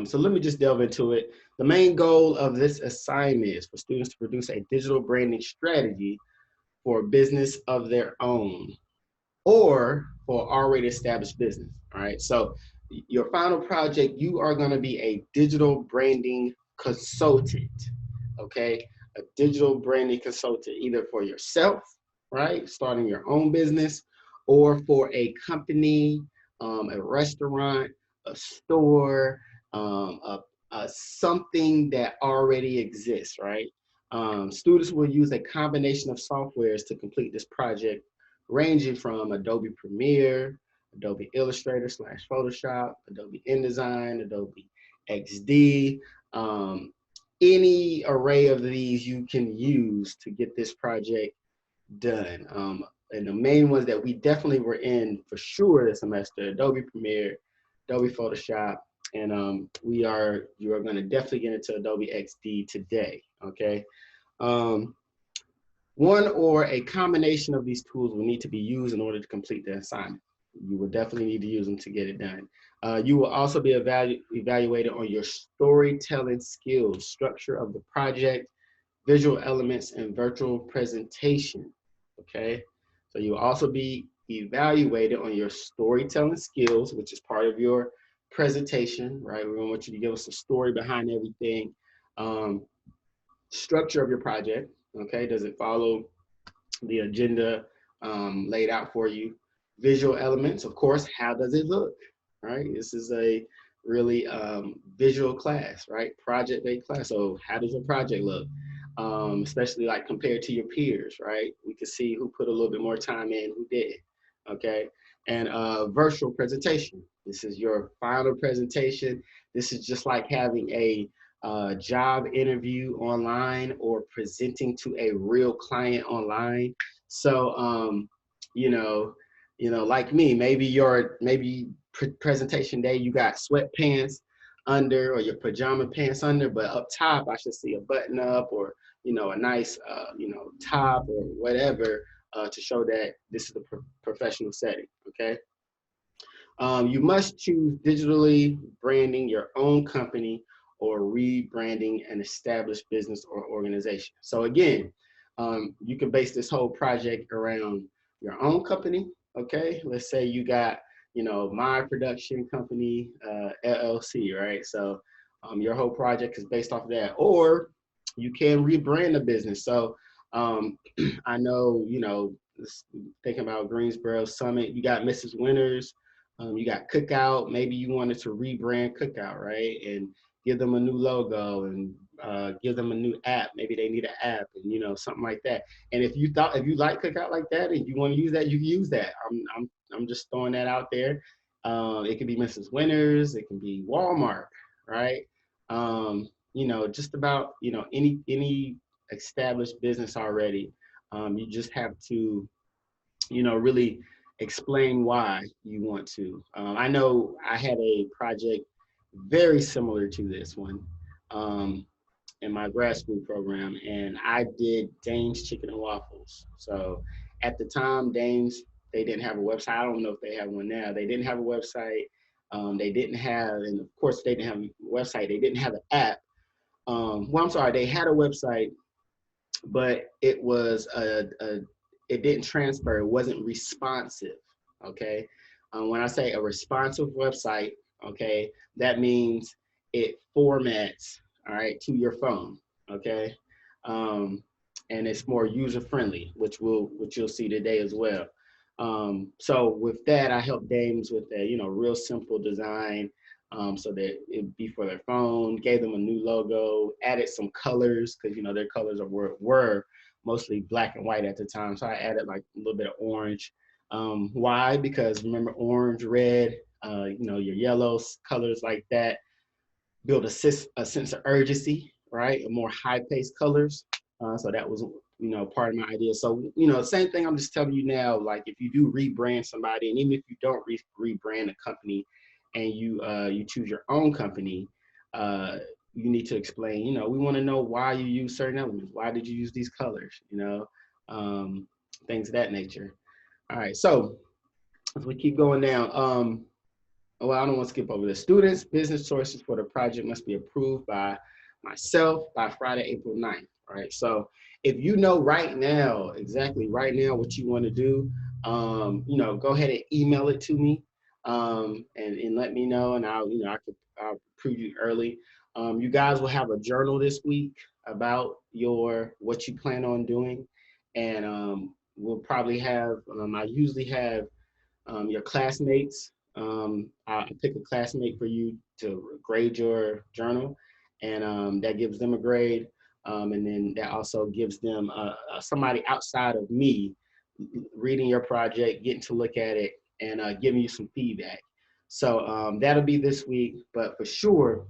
So let me just delve into it. The main goal of this assignment is for students to produce a digital branding strategy for a business of their own or for already established business. All right. So your final project, you are going to be a digital branding consultant. Okay. A digital branding consultant, either for yourself, right? Starting your own business, or for a company, a restaurant, a store, something that already exists, right? Students will use a combination of softwares to complete this project, ranging from Adobe Premiere, Adobe Illustrator / Photoshop, Adobe InDesign, Adobe XD, any array of these you can use to get this project done. And the main ones that we definitely were in for sure this semester: Adobe Premiere, Adobe Photoshop, and you are going to definitely get into Adobe XD today. Okay. One or a combination of these tools will need to be used in order to complete the assignment. You will definitely need to use them to get it done. You will also be evaluated on your storytelling skills, structure of the project, visual elements, and virtual presentation. Okay, so you will also be evaluated on your storytelling skills, which is part of your presentation, right? We want you to give us a story behind everything. Structure of your project, okay? Does it follow the agenda laid out for you? Visual elements, of course, how does it look, right? This is a really visual class, right? Project-based class. So how does your project look? Especially like compared to your peers, right? We can see who put a little bit more time in, who didn't, okay? And virtual presentation. This is your final presentation. This is just like having a job interview online or presenting to a real client online. So, like me, maybe presentation day, you got sweatpants under or your pajama pants under, but up top, I should see a button up or, a nice, top or whatever to show that this is a professional setting, okay? You must choose digitally branding your own company or rebranding an established business or organization. So again, you can base this whole project around your own company. Okay, let's say you got, My Production Company LLC, right? So your whole project is based off of that, or you can rebrand a business. So I know, thinking about Greensboro Summit, you got Mrs. Winters, you got Cookout. Maybe you wanted to rebrand Cookout, right? And give them a new logo and give them a new app. Maybe they need an app and something like that. And if you like Cookout like that and you want to use that, you can use that. I'm just throwing that out there. It can be Mrs. Winters, it can be Walmart, right? Just about any established business already. You just have to really explain why you want to. I know I had a project very similar to this one in my grad school program, and I did Dane's Chicken and Waffles. So at the time, Dane's, they didn't have a website. I don't know if they have one now. They didn't have a website. They didn't have, and of course, they didn't have a website. They didn't have an app. I'm sorry, they had a website, but it was it didn't transfer. It wasn't responsive. Okay. When I say a responsive website, okay, that means it formats, all right, to your phone. Okay. And it's more user friendly, which you'll see today as well. So with that, I helped Dames with a real simple design. So that it'd be for their phone, gave them a new logo, added some colors because their colors were mostly black and white at the time. So I added like a little bit of orange. Why? Because remember, orange, red, your yellows, colors like that build a sense of urgency, right? More high-paced colors. So that was part of my idea. So same thing I'm just telling you now. Like if you do rebrand somebody, and even if you don't rebrand a company, and you choose your own company, you need to explain, we want to know why you use certain elements. Why did you use these colors? Things of that nature. All right, so as we keep going down, well, I don't want to skip over the students. Business choices for the project must be approved by myself by Friday, April 9th. All right. So if you know right now, exactly right now, what you want to do, you know, go ahead and email it to me, and let me know, and I'll, you know, I'll preview early. You guys will have a journal this week about what you plan on doing, and we'll probably have. I usually have your classmates. I pick a classmate for you to grade your journal, and that gives them a grade. And then that also gives them somebody outside of me reading your project, getting to look at it, and giving you some feedback. So that'll be this week, but for sure,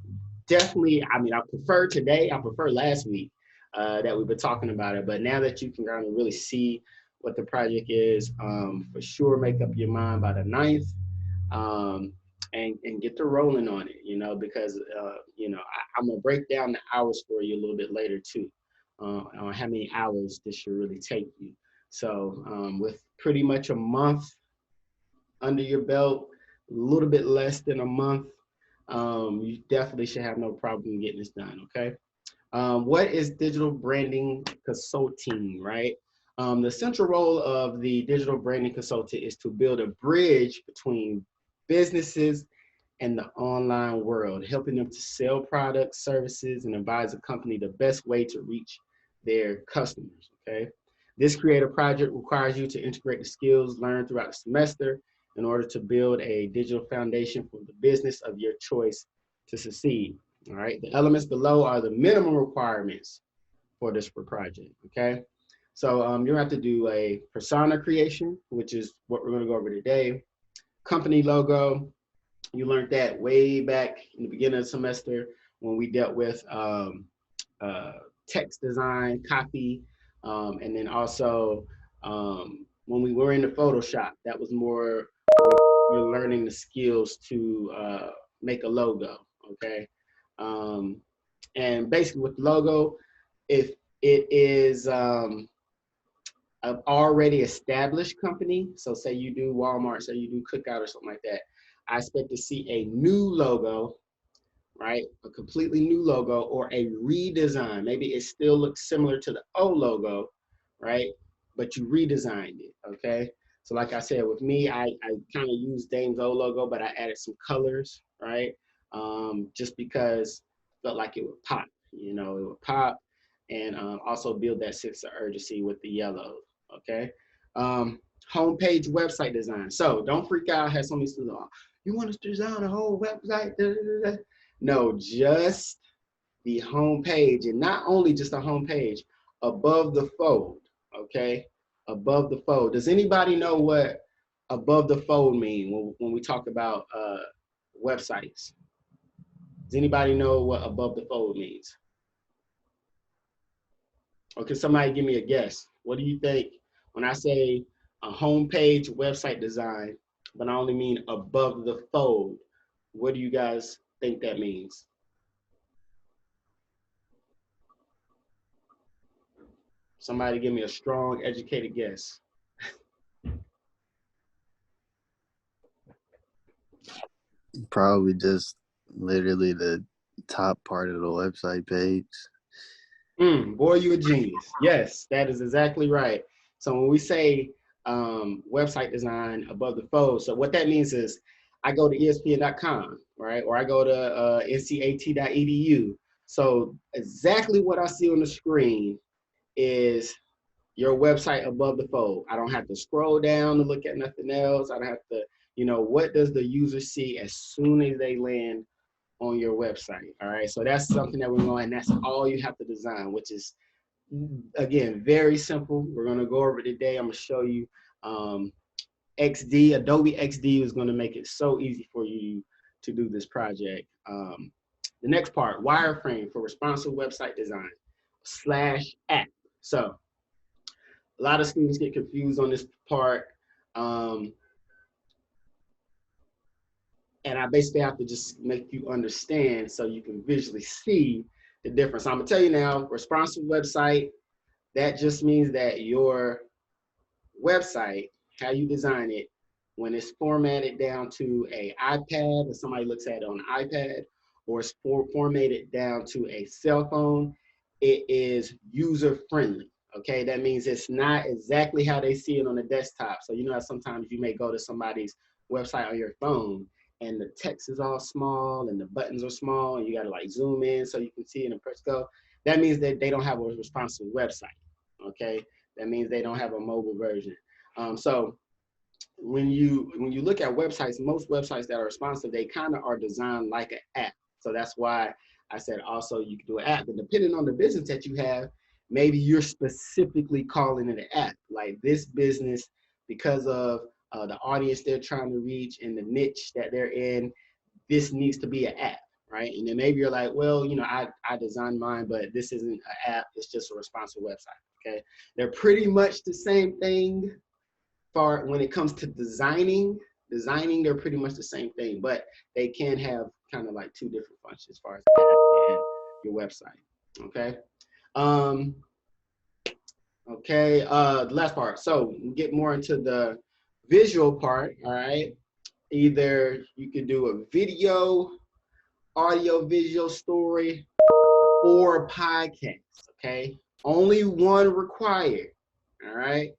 definitely. I mean, I prefer today. I prefer last week that we've been talking about it. But now that you can kind of really see what the project is, for sure, make up your mind by the 9th, um, and get to rolling on it. You know, because you know, I'm gonna break down the hours for you a little bit later too, on how many hours this should really take you. So with pretty much a month under your belt, a little bit less than a month, you definitely should have no problem getting this done. Okay. What is digital branding consulting, right? The central role of the digital branding consultant is to build a bridge between businesses and the online world, helping them to sell products, services, and advise a company the best way to reach their customers. Okay. This creative project requires you to integrate the skills learned throughout the semester in order to build a digital foundation for the business of your choice to succeed. All right. The elements below are the minimum requirements for this project. Okay. So you'll have to do a persona creation, which is what we're going to go over today. Company logo, you learned that way back in the beginning of the semester when we dealt with text design, copy, and then also when we were in the Photoshop, that was more you're learning the skills to make a logo. Okay, um, and basically with the logo, if it is an already established company, so say you do Walmart, say you do Cookout or something like that, I expect to see a new logo, right? A completely new logo or a redesign. Maybe it still looks similar to the old logo, right? But you redesigned it, okay? So like I said, with me, I kind of used Dame's old logo, but I added some colors, right? Just because I felt like it would pop, you know, it would pop, and also build that sense of urgency with the yellow, okay? Homepage website design. So don't freak out, have somebody say, oh, you want us to design a whole website? Da, da, da. No, just the home page, and not only just the home page, above the fold, okay? Above the fold. Does anybody know what above the fold mean when we talk about websites? Does anybody know what above the fold means? Or can somebody give me a guess? What do you think when I say a home page website design, but I only mean above the fold? What do you guys think that means? Somebody give me a strong, educated guess. Probably just literally the top part of the website page. Boy, you a genius. Yes, that is exactly right. So when we say website design above the fold, so what that means is I go to espn.com, right? Or I go to ncat.edu. So exactly what I see on the screen is your website above the fold. I don't have to scroll down to look at nothing else. I don't have to, you know, what does the user see as soon as they land on your website? All right. So that's something that we're going, and that's all you have to design, which is, again, very simple. We're going to go over today. I'm going to show you XD. Adobe XD is going to make it so easy for you to do this project. The next part, wireframe for responsive website design /app. So a lot of students get confused on this part. And I basically have to just make you understand so you can visually see the difference. I'm gonna tell you now, responsive website, that just means that your website, how you design it, when it's formatted down to a iPad, if somebody looks at it on an iPad, or it's formatted down to a cell phone, it is user friendly. Okay, that means it's not exactly how they see it on the desktop. So you know how sometimes you may go to somebody's website on your phone and the text is all small and the buttons are small and you gotta like zoom in so you can see it and press go. That means that they don't have a responsive website. Okay, that means they don't have a mobile version. So when you look at websites, most websites that are responsive, they kind of are designed like an app. So that's why I said also you can do an app. And depending on the business that you have, maybe you're specifically calling it an app. Like this business, because of the audience they're trying to reach and the niche that they're in, this needs to be an app, right? And then maybe you're like, well, you know, I designed mine, but this isn't an app. It's just a responsive website. Okay, they're pretty much the same thing. For when it comes to designing, they're pretty much the same thing, but they can have kind of like two different functions as far as app and your website. Okay. Um, okay. The last part. So get more into the visual part. All right. Either you can do a video, audio, visual story, or a podcast. Okay. Only one required. All right.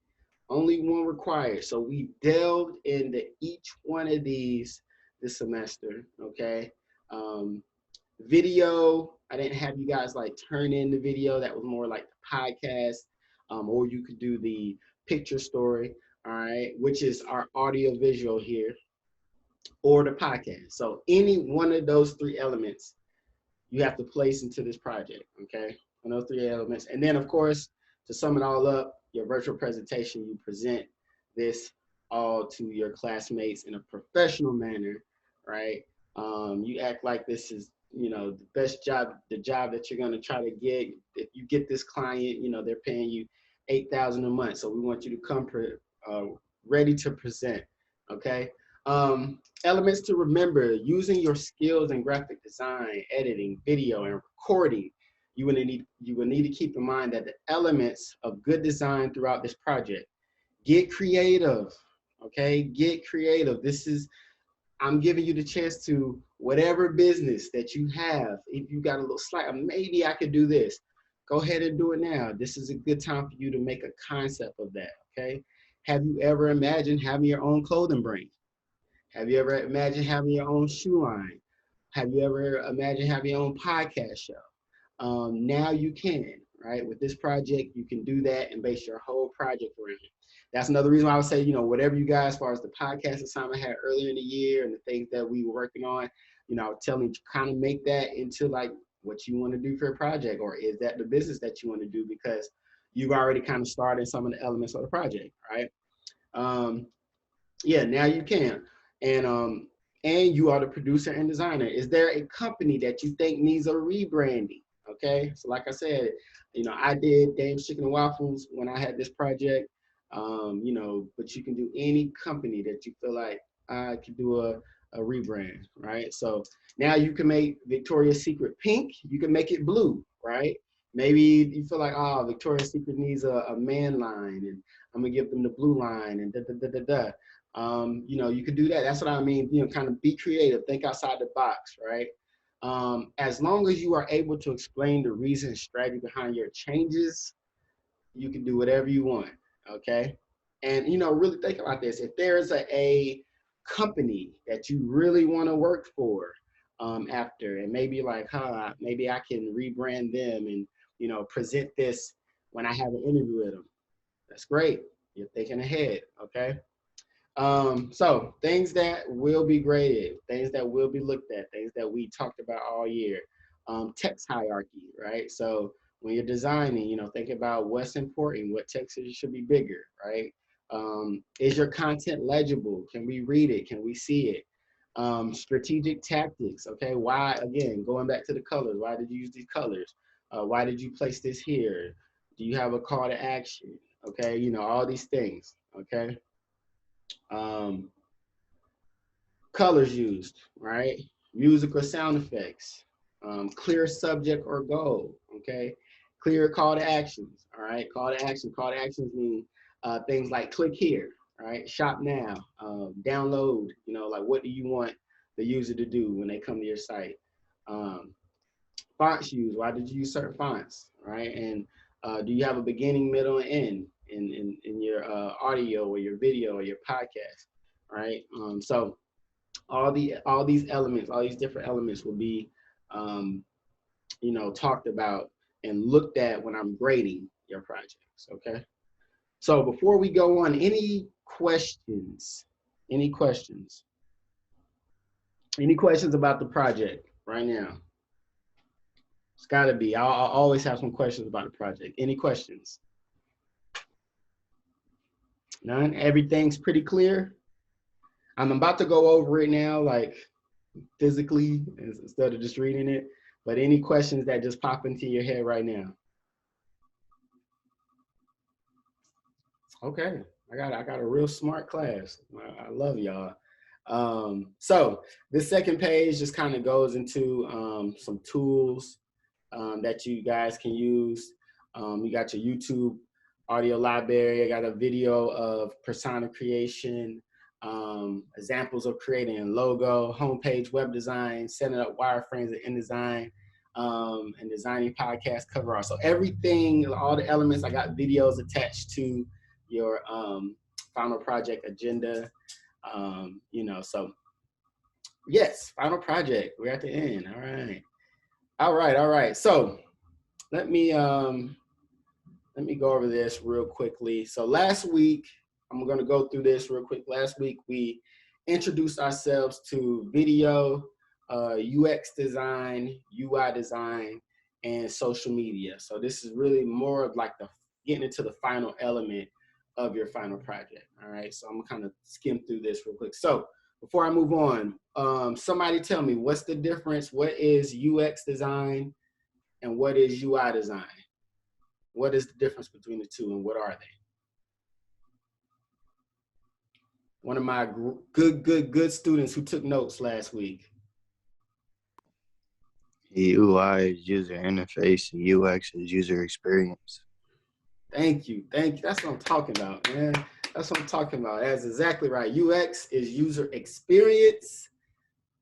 Only one required. So we delved into each one of these this semester, okay? Video, I didn't have you guys like turn in the video. That was more like the podcast, or you could do the picture story, all right, which is our audio visual here, or the podcast. So any one of those three elements you have to place into this project, okay? On those three elements. And then of course, to sum it all up, your virtual presentation, you present this all to your classmates in a professional manner, right? You act like this is, you know, the best job, the job that you're gonna try to get. If you get this client, you know, they're paying you $8,000 a month. So we want you to come ready to present, okay? Elements to remember: using your skills in graphic design, editing, video, and recording. You will need to keep in mind that the elements of good design throughout this project. Get creative, okay? Get creative. I'm giving you the chance to, whatever business that you have, if you got a little slack, maybe I could do this. Go ahead and do it now. This is a good time for you to make a concept of that, okay? Have you ever imagined having your own clothing brand? Have you ever imagined having your own shoe line? Have you ever imagined having your own podcast show? Now you can, right? With this project, you can do that and base your whole project around it. That's another reason why I would say, you know, whatever you guys, as far as the podcast assignment I had earlier in the year and the things that we were working on, you know, I was telling you to kind of make that into like what you want to do for a project, or is that the business that you want to do, because you've already kind of started some of the elements of the project, right? Yeah, now you can. And you are the producer and designer. Is there a company that you think needs a rebranding? Okay, so like I said, you know, I did Dame's Chicken and Waffles when I had this project. You know, but you can do any company that you feel like I could do a rebrand, right? So now you can make Victoria's Secret pink, you can make it blue, right? Maybe you feel like, oh, Victoria's Secret needs a man line, and I'm gonna give them the blue line, and da da da da da. You know, you could do that. That's what I mean. You know, kind of be creative, think outside the box, right? As long as you are able to explain the reason and strategy behind your changes, you can do whatever you want, okay? And, you know, really think about this. If there's a company that you really want to work for after, and maybe like, maybe I can rebrand them and, you know, present this when I have an interview with them. That's great. You're thinking ahead, okay? So things that will be graded, things that will be looked at, things that we talked about all year. Text hierarchy, right? So when you're designing, you know, think about what's important, what text should be bigger, right? Is your content legible? Can we read it? Can we see it? Strategic tactics, okay? Why, again, going back to the colors, why did you use these colors? Why did you place this here? Do you have a call to action? Okay, you know, all these things, okay? Colors used, right? Music or sound effects, clear subject or goal, okay? Clear call to actions, all right? Call to actions mean things like click here, right? Shop now, download, you know, like what do you want the user to do when they come to your site? Um, Fonts used, why did you use certain fonts, right? And do you have a beginning, middle, and end in your audio or your video or your podcast, right? So all these elements, all these different elements will be, um, you know, talked about and looked at when I'm grading your projects, okay? So before we go on, any questions? Any questions? Any questions about the project right now? It's gotta be. I'll always have some questions about the project. Any questions? None? Everything's pretty clear? I'm about to go over it now, like physically, instead of just reading it. But any questions that just pop into your head right now? Okay, I got a real smart class. I love y'all. So this second page just kind of goes into some tools that you guys can use. You got your YouTube audio library. I got a video of persona creation, examples of creating a logo, homepage, web design, setting up wireframes and InDesign, and designing podcast cover art. So everything, all the elements, I got videos attached to your final project agenda. You know, so yes, final project. We're at the end. All right. All right. So let me go over this real quickly. So last week, I'm going to go through this real quick. Last week, we introduced ourselves to video, UX design, UI design, and social media. So this is really more of like the getting into the final element of your final project. All right. So I'm gonna kind of skim through this real quick. So before I move on, somebody tell me what's the difference? What is UX design and what is UI design? What is the difference between the two and what are they? One of my good students who took notes last week. UI is user interface, and UX is user experience. Thank you. That's what I'm talking about, man. That's what I'm talking about. That's exactly right. UX is user experience,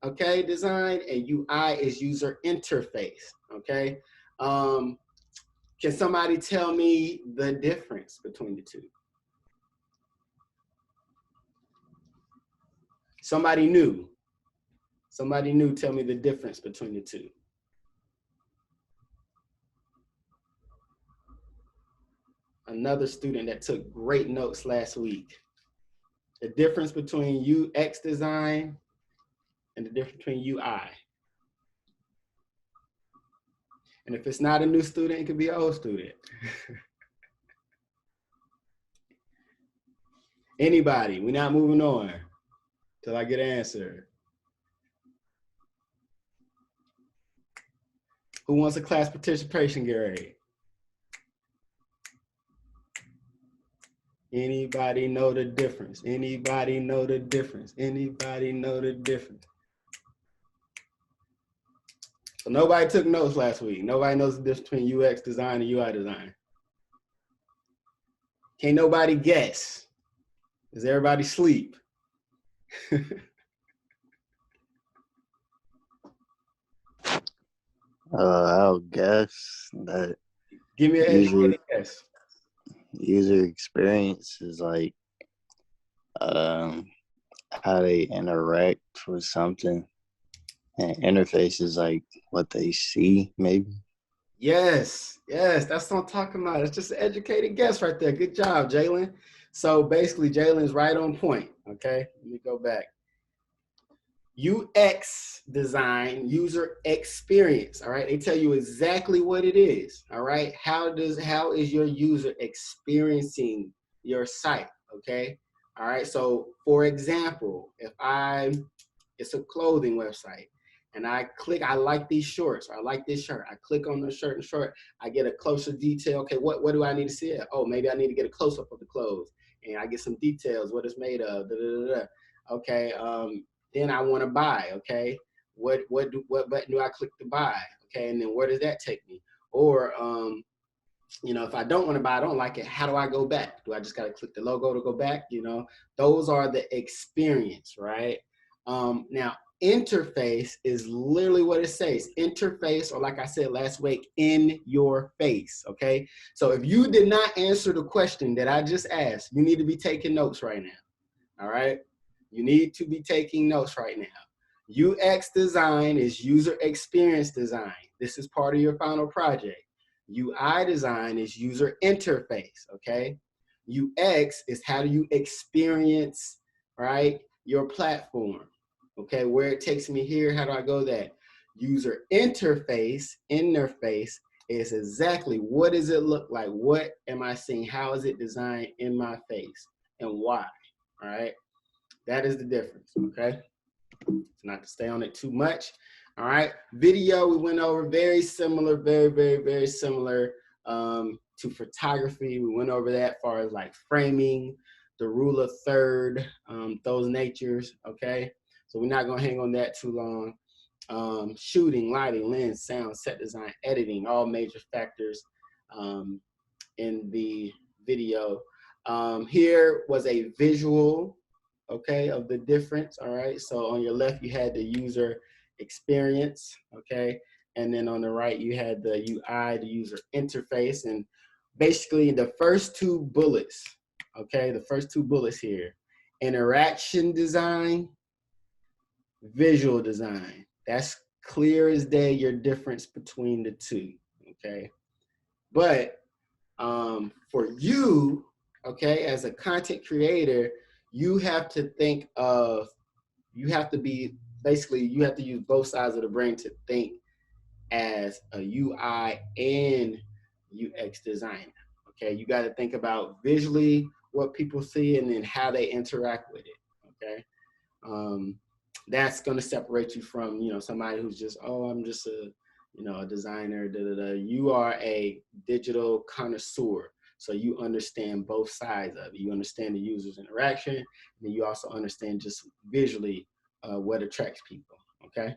okay, design, and UI is user interface, okay? Can somebody tell me the difference between the two? Somebody new, tell me the difference between the two. Another student that took great notes last week. The difference between UX design and the difference between UI. And if it's not a new student, it could be an old student. Anybody, we're not moving on till I get an answer. Who wants a class participation grade? Anybody know the difference? Anybody know the difference? Anybody know the difference? So nobody took notes last week. Nobody knows the difference between UX design and UI design. Can't nobody guess. Does everybody sleep? I'll guess that Give me a guess. User experience is like how they interact with something, and interface is like what they see, maybe. Yes, that's what I'm talking about. It's just an educated guess right there. Good job, Jalen. So basically, Jalen's right on point. Okay, let me go back. UX design, user experience. All right, they tell you exactly what it is. All right, how is your user experiencing your site? Okay, all right. So for example, if it's a clothing website, and I click, I like these shorts, or I like this shirt. I click on the shirt and short, I get a closer detail. Okay, what do I need to see? Oh, maybe I need to get a close up of the clothes, and I get some details, what it's made of. Okay, then I want to buy. Okay, what button do I click to buy? Okay, and then where does that take me? Or You know, if I don't want to buy, I don't like it, how do I go back? Do I just got to click the logo to go back? You know, those are the experience, right? Now, interface is literally what it says. Interface, or like I said last week, in your face, okay? So if you did not answer the question that I just asked, you need to be taking notes right now, all right? You need to be taking notes right now. UX design is user experience design. This is part of your final project. UI design is user interface, okay? UX is how do you experience, right, your platform, okay? Where it takes me here, how do I go that? User interface is exactly what does it look like? What am I seeing? How is it designed in my face and why, all right? That is the difference, okay? Not to stay on it too much. All right, video we went over, very similar, very similar to photography. We went over that as far as like framing, the rule of third, those natures, okay? So we're not gonna hang on that too long. Shooting, lighting, lens, sound, set design, editing, all major factors in the video. Here was a visual, okay, of the difference, all right? So on your left, you had the user experience, okay? And then on the right, you had the UI, the user interface. And basically the first two bullets, okay, the first two bullets here, interaction design, visual design. That's clear as day, your difference between the two, okay? But for you, okay, as a content creator, you have to think of, you have to be, basically, you have to use both sides of the brain to think as a UI and UX designer, okay? You got to think about visually what people see and then how they interact with it, okay? That's going to separate you from, you know, somebody who's just, oh, I'm just a, you know, a designer, da, da, da. You are a digital connoisseur. So you understand both sides of it. You understand the user's interaction, and you also understand just visually what attracts people, okay?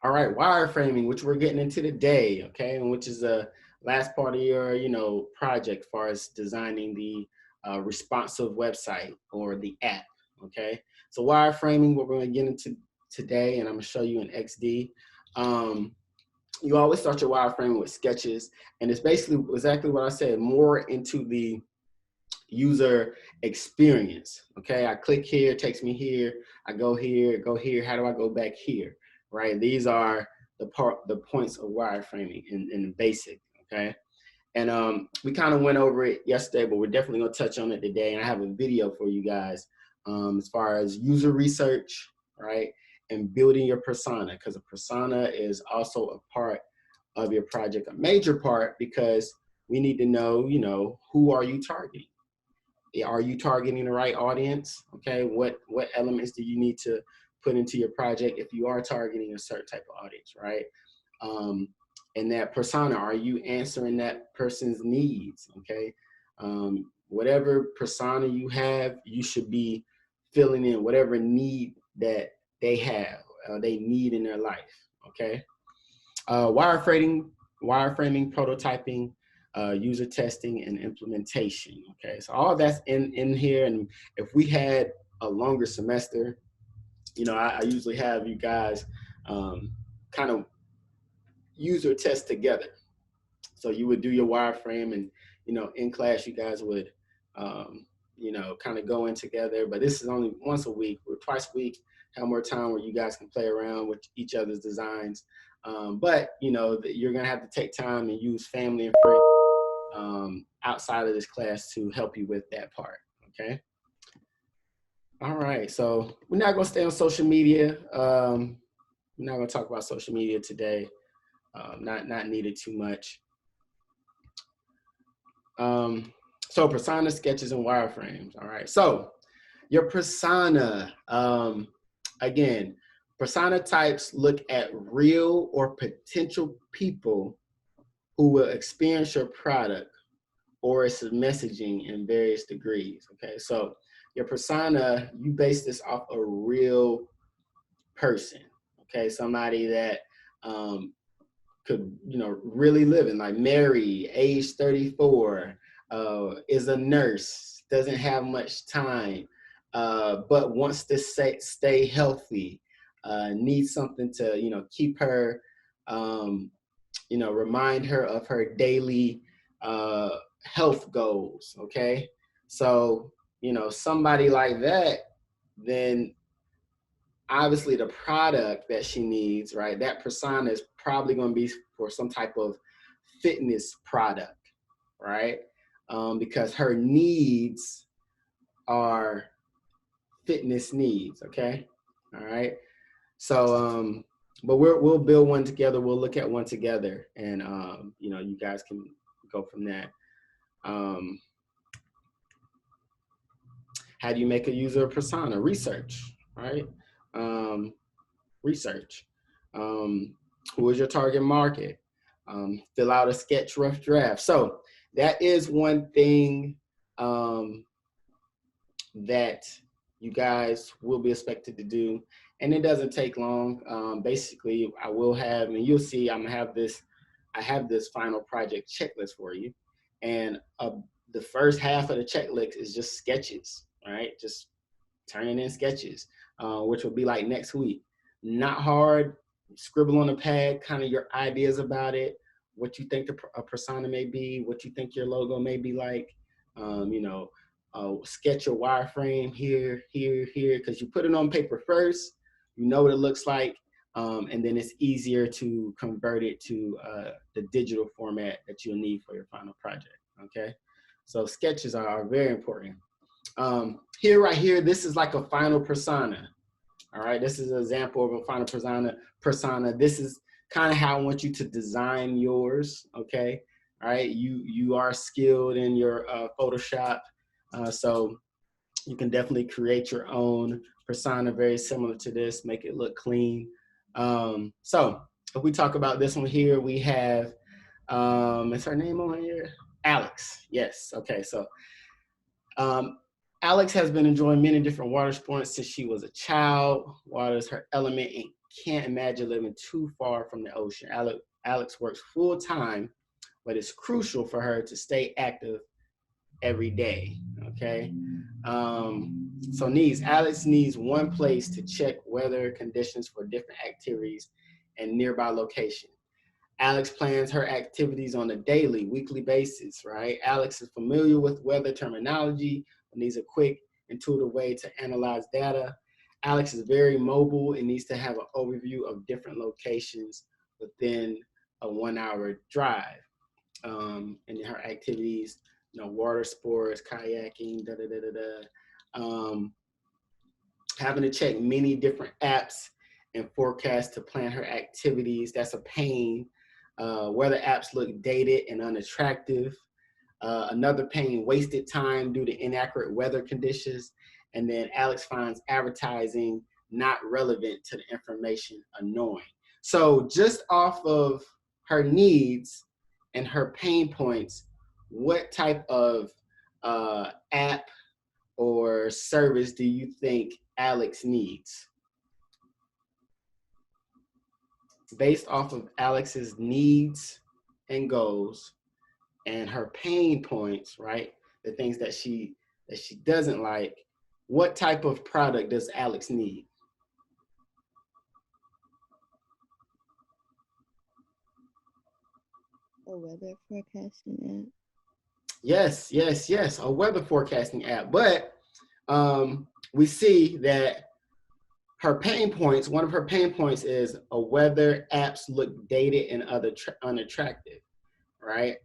All right, wireframing, which we're getting into today, okay? And which is the last part of your, you know, project as far as designing the responsive website or the app, okay? So wireframing, what we're gonna get into today, and I'm gonna show you in XD. You always start your wireframing with sketches, and it's basically exactly what I said, more into the user experience, okay? I click here, it takes me here, I go here, how do I go back here, right? These are the points of wireframing in basic, okay? And we kind of went over it yesterday, but we're definitely gonna touch on it today, and I have a video for you guys as far as user research, right? And building your persona, because a persona is also a part of your project, a major part, because we need to know, you know, who are you targeting? Are you targeting the right audience? Okay, what elements do you need to put into your project if you are targeting a certain type of audience, right? And that persona, are you answering that person's needs, okay? Whatever persona you have, you should be filling in whatever need that they have, they need in their life, okay? Wireframing, prototyping, user testing, and implementation, okay? So all that's in here, and if we had a longer semester, you know, I usually have you guys kind of user test together. So you would do your wireframe, and, you know, in class you guys would, you know, kind of go in together, but this is only once a week or twice a week, have more time where you guys can play around with each other's designs. But, you know, you're gonna have to take time and use family and friends outside of this class to help you with that part, okay? All right, so we're not gonna stay on social media. We're not gonna talk about social media today. Not needed too much. So persona, sketches, and wireframes. All right, so your persona, again, persona types look at real or potential people who will experience your product or its messaging in various degrees, okay? So your persona, you base this off a real person, okay? Somebody that could, you know, really living, like Mary, age 34, is a nurse, doesn't have much time, but wants to stay healthy, needs something to, you know, keep her, you know, remind her of her daily health goals, okay? So, you know, somebody like that, then obviously the product that she needs, right? That persona is probably going to be for some type of fitness product, right? Because her needs are fitness needs, okay? All right. So, but we'll build one together. We'll look at one together, and you know, you guys can go from that. How do you make a user persona? Research, right? Research. Who is your target market? Fill out a sketch rough draft. So that is one thing that you guys will be expected to do, and it doesn't take long. Basically, I will have, and you'll see, I have this final project checklist for you, and the first half of the checklist is just sketches, right? Just turning in sketches, which will be like next week. Not hard. Scribble on a pad, kind of your ideas about it, what you think a persona may be, what you think your logo may be like. You know, sketch your wireframe here, here, here, because you put it on paper first, you know what it looks like, and then it's easier to convert it to the digital format that you'll need for your final project, okay? So sketches are very important. Right here, this is like a final persona. All right, this is an example of a final persona. This is kind of how I want you to design yours, okay? All right, you are skilled in your Photoshop, so you can definitely create your own persona very similar to this, make it look clean. So if we talk about this one here, we have, is her name on here? Alex, yes, okay, so Alex has been enjoying many different water sports since she was a child. Water is her element and can't imagine living too far from the ocean. Alex works full time, but it's crucial for her to stay active every day, okay? So Alex needs one place to check weather conditions for different activities and nearby location. Alex plans her activities on a daily, weekly basis, right? Alex is familiar with weather terminology, but needs a quick, intuitive way to analyze data. Alex is very mobile and needs to have an overview of different locations within a 1 hour drive. And her activities, you know, water sports, kayaking, having to check many different apps and forecasts to plan her activities. That's a pain. Weather apps look dated and unattractive. Another pain, wasted time due to inaccurate weather conditions. And then Alex finds advertising not relevant to the information annoying. So just off of her needs and her pain points, what type of app or service do you think Alex needs? Based off of Alex's needs and goals and her pain points, right? The things that she doesn't like, what type of product does Alex need? A weather forecasting app. Yes, yes, yes, a weather forecasting app. But we see that her pain points, one of her pain points is a weather apps look dated and unattractive, right?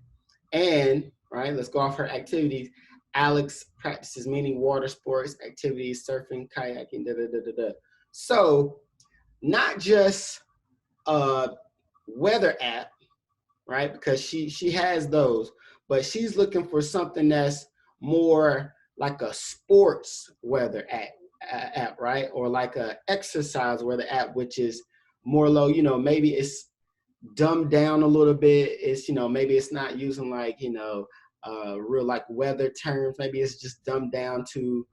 And, right, let's go off her activities. Alex practices many water sports activities, surfing, kayaking, So not just a weather app, right? Because she has those, but she's looking for something that's more like a sports weather app, right? Or like a exercise weather app, which is more low, you know, maybe it's dumbed down a little bit. It's, you know, maybe it's not using like, you know, real like weather terms. Maybe it's just dumbed down to,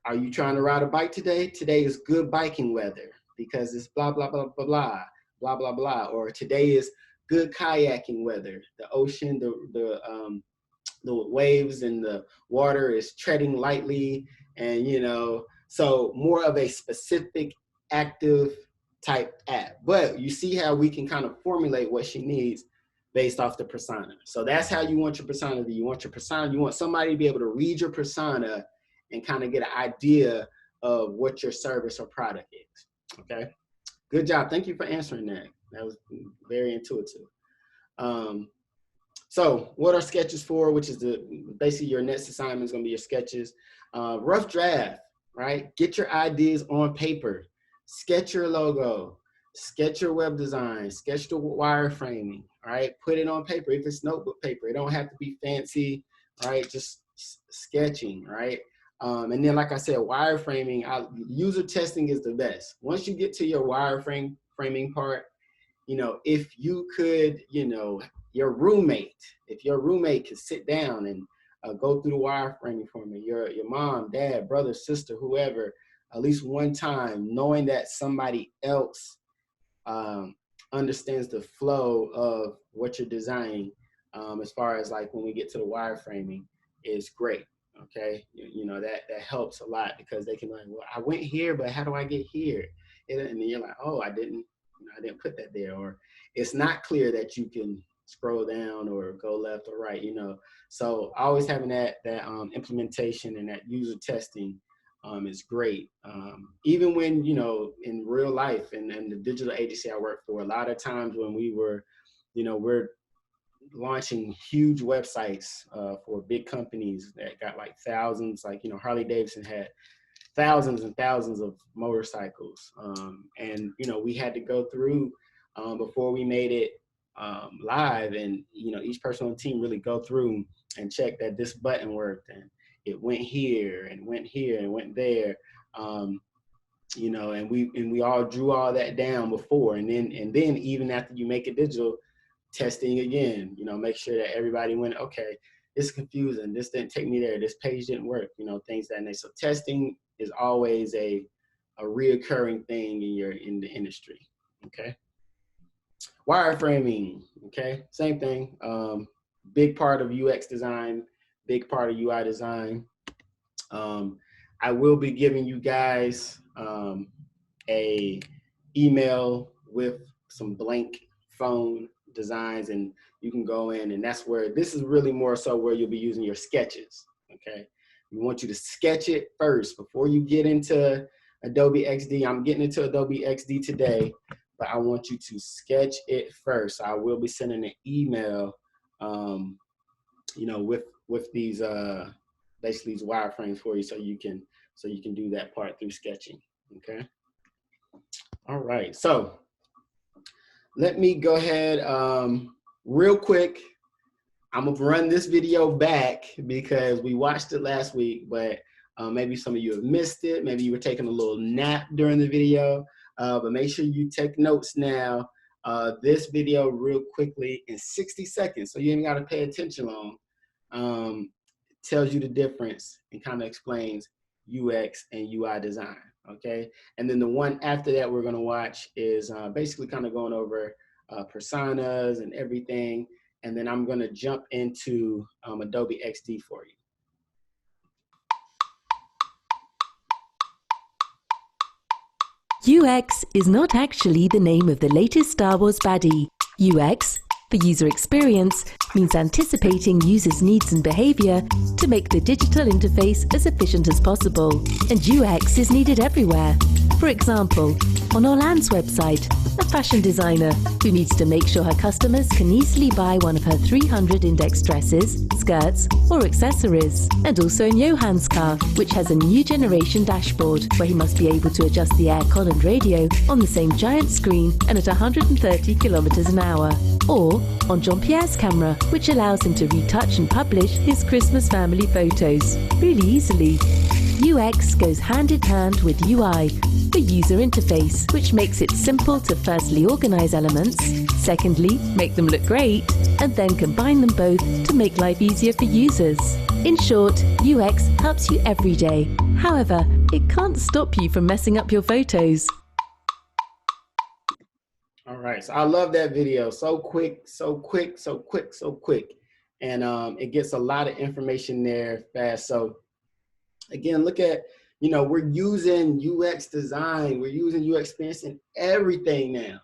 are you trying to ride a bike today? Today is good biking weather because it's blah, blah, blah, blah, blah, blah, blah, blah. Or today is good kayaking weather. The ocean, the waves and the water is treading lightly, and so more of a specific active type app. But you see how we can kind of formulate what she needs based off the persona. So that's how you want your persona to be. You want somebody to be able to read your persona and kind of get an idea of what your service or product is. Okay, good job. Thank you for answering that. That was very intuitive. So what are sketches for? Which is basically your next assignment is going to be your sketches. Rough draft, right? Get your ideas on paper. Sketch your logo. Sketch your web design. Sketch the wireframing, right? Put it on paper. If it's notebook paper, it don't have to be fancy, right? Just sketching, right? And then, like I said, wireframing, user testing is the best. Once you get to your wireframing part, if you could, your roommate could sit down and go through the wireframing for me, your mom, dad, brother, sister, whoever, at least one time, knowing that somebody else understands the flow of what you're designing, as far as like when we get to the wireframing, is great. Okay, that helps a lot, because they can like, well, I went here, but how do I get here? And then you're like, oh, I didn't put that there, or it's not clear that you can scroll down or go left or right. So always having that implementation and that user testing is great. Even when in real life and the digital agency I work for, a lot of times when we're launching huge websites for big companies that got like thousands, like Harley Davidson had thousands and thousands of motorcycles, and we had to go through before we made it live, and each person on the team really go through and check that this button worked, and it went here and went here and went there, and we all drew all that down before, and then even after you make it digital, testing again, make sure that everybody went, okay, this is confusing, this didn't take me there, this page didn't work, things that nature. So testing is always a reoccurring thing in the industry. Okay. Wireframing, okay, same thing. Big part of UX design, big part of UI design. I will be giving you guys a email with some blank phone designs, and you can go in, and that's where this is really more so where you'll be using your sketches. Okay, we want you to sketch it first before you get into Adobe XD. I'm getting into Adobe XD today, but I want you to sketch it first. I will be sending an email, with these basically these wireframes for you, so you can do that part through sketching. Okay. All right. So let me go ahead real quick. I'm gonna run this video back because we watched it last week, but maybe some of you have missed it. Maybe you were taking a little nap during the video, but make sure you take notes now. This video real quickly in 60 seconds, so you ain't gotta pay attention long, tells you the difference and kind of explains UX and UI design, okay? And then the one after that we're gonna watch is basically kind of going over personas and everything. And then I'm gonna jump into Adobe XD for you. UX is not actually the name of the latest Star Wars baddie. UX, for user experience, means anticipating users' needs and behavior to make the digital interface as efficient as possible. And UX is needed everywhere. For example, on Orlan's website, a fashion designer who needs to make sure her customers can easily buy one of her 300 index dresses, skirts, or accessories. And also in Johan's car, which has a new generation dashboard where he must be able to adjust the aircon and radio on the same giant screen and at 130 kilometers an hour. Or on Jean-Pierre's camera, which allows him to retouch and publish his Christmas family photos really easily. UX goes hand in hand with UI, the user interface, which makes it simple to firstly organize elements, secondly, make them look great, and then combine them both to make life easier for users. In short, UX helps you every day. However, it can't stop you from messing up your photos. All right, so I love that video. So quick, so quick, so quick, so quick. And it gets a lot of information there fast. So again, look at, you know, we're using UX design, we're using UX experience in everything now.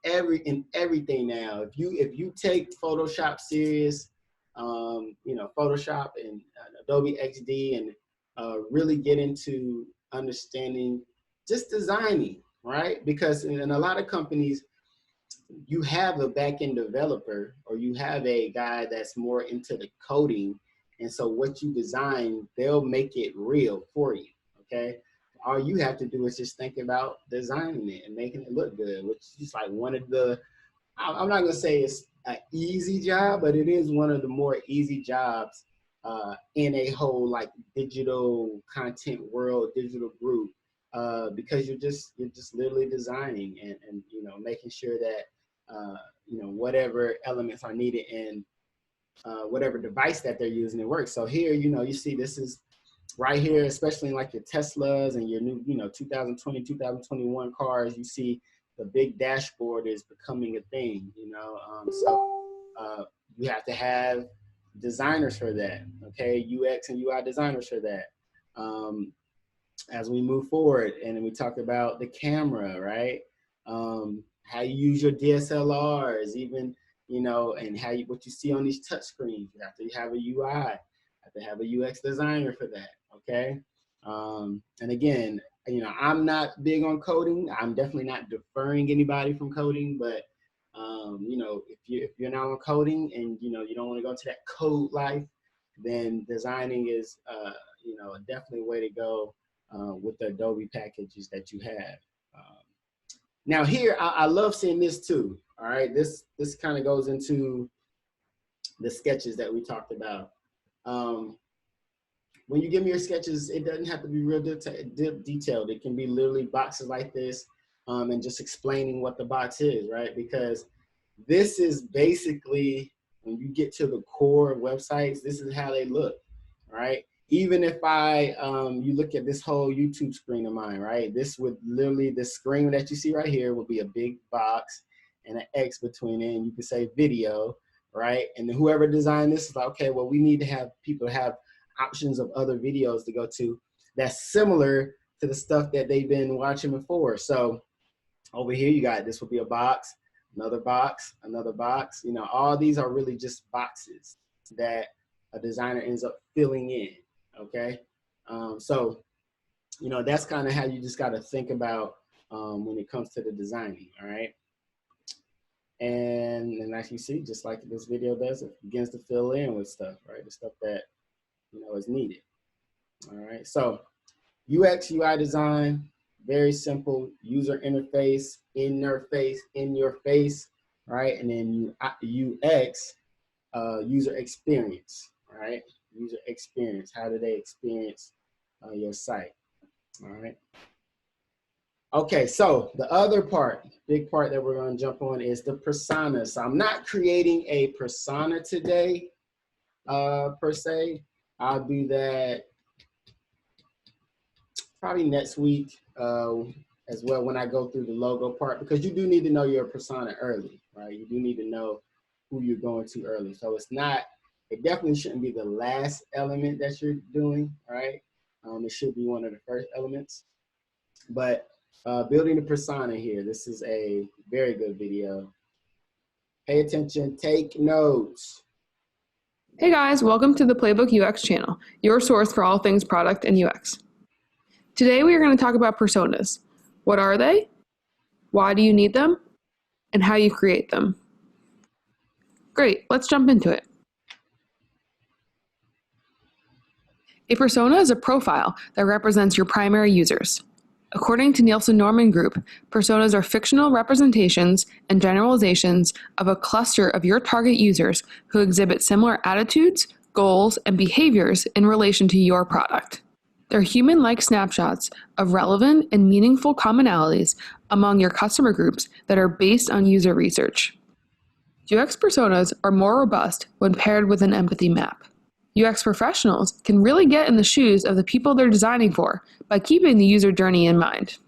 Everything now. If you take Photoshop serious, you know, Photoshop and Adobe XD, and really get into understanding just designing, right? Because in a lot of companies, you have a back-end developer or you have a guy that's more into the coding. And so what you design, they'll make it real for you, okay? All you have to do is just think about designing it and making it look good, which is like one of the, I'm not gonna say it's an easy job, but it is one of the more easy jobs in a whole like digital content world, digital group, because you're just literally designing and you know, making sure that you know, whatever elements are needed in whatever device that they're using, it works. So here, you know, you see this is right here, especially in like your Teslas and your new, you know, 2020, 2021 cars, you see the big dashboard is becoming a thing, you know. So you have to have designers for that, okay? UX and UI designers for that. As we move forward, and then we talk about the camera, right? How you use your DSLRs, even, you know, and how you, what you see on these touch screens. You have to have a UI, have to have a UX designer for that, okay? And again, you know, I'm not big on coding. I'm definitely not deferring anybody from coding, but you know, if you're not on coding and, you know, you don't want to go to that code life, then designing is, you know, definitely a way to go with the Adobe packages that you have. Now here, I love seeing this too. All right, this kind of goes into the sketches that we talked about. When you give me your sketches, it doesn't have to be real detailed. It can be literally boxes like this, and just explaining what the box is, right? Because this is basically, when you get to the core of websites, this is how they look, right? Even if you look at this whole YouTube screen of mine, right? This would literally, the screen that you see right here will be a big box and an X between it, and you can say video, right? And then whoever designed this is like, okay, well, we need to have people have options of other videos to go to that's similar to the stuff that they've been watching before. So over here, you got, this will be a box, another box, another box. You know, all these are really just boxes that a designer ends up filling in, okay? So, you know, that's kind of how you just got to think about when it comes to the designing, all right? And as you see, just like this video does, it begins to fill in with stuff, right? The stuff that, you know, is needed. All right, so UX, UI design, very simple. User interface, in your face, right? And then UX, user experience, right? User experience, how do they experience your site, all right? Okay, so the other part, big part that we're gonna jump on is the persona. So I'm not creating a persona today, per se. I'll do that probably next week as well, when I go through the logo part, because you do need to know your persona early, right? You do need to know who you're going to early. So it's not, it definitely shouldn't be the last element that you're doing, right? It should be one of the first elements. But building the persona here, this is a very good video. Pay attention, take notes. Hey guys, welcome to the Playbook UX channel, your source for all things product and UX. Today we are going to talk about personas. What are they? Why do you need them? And how you create them. Great, let's jump into it. A persona is a profile that represents your primary users. According to Nielsen Norman Group, personas are fictional representations and generalizations of a cluster of your target users who exhibit similar attitudes, goals, and behaviors in relation to your product. They're human-like snapshots of relevant and meaningful commonalities among your customer groups that are based on user research. UX personas are more robust when paired with an empathy map. UX professionals can really get in the shoes of the people they're designing for by keeping the user journey in mind.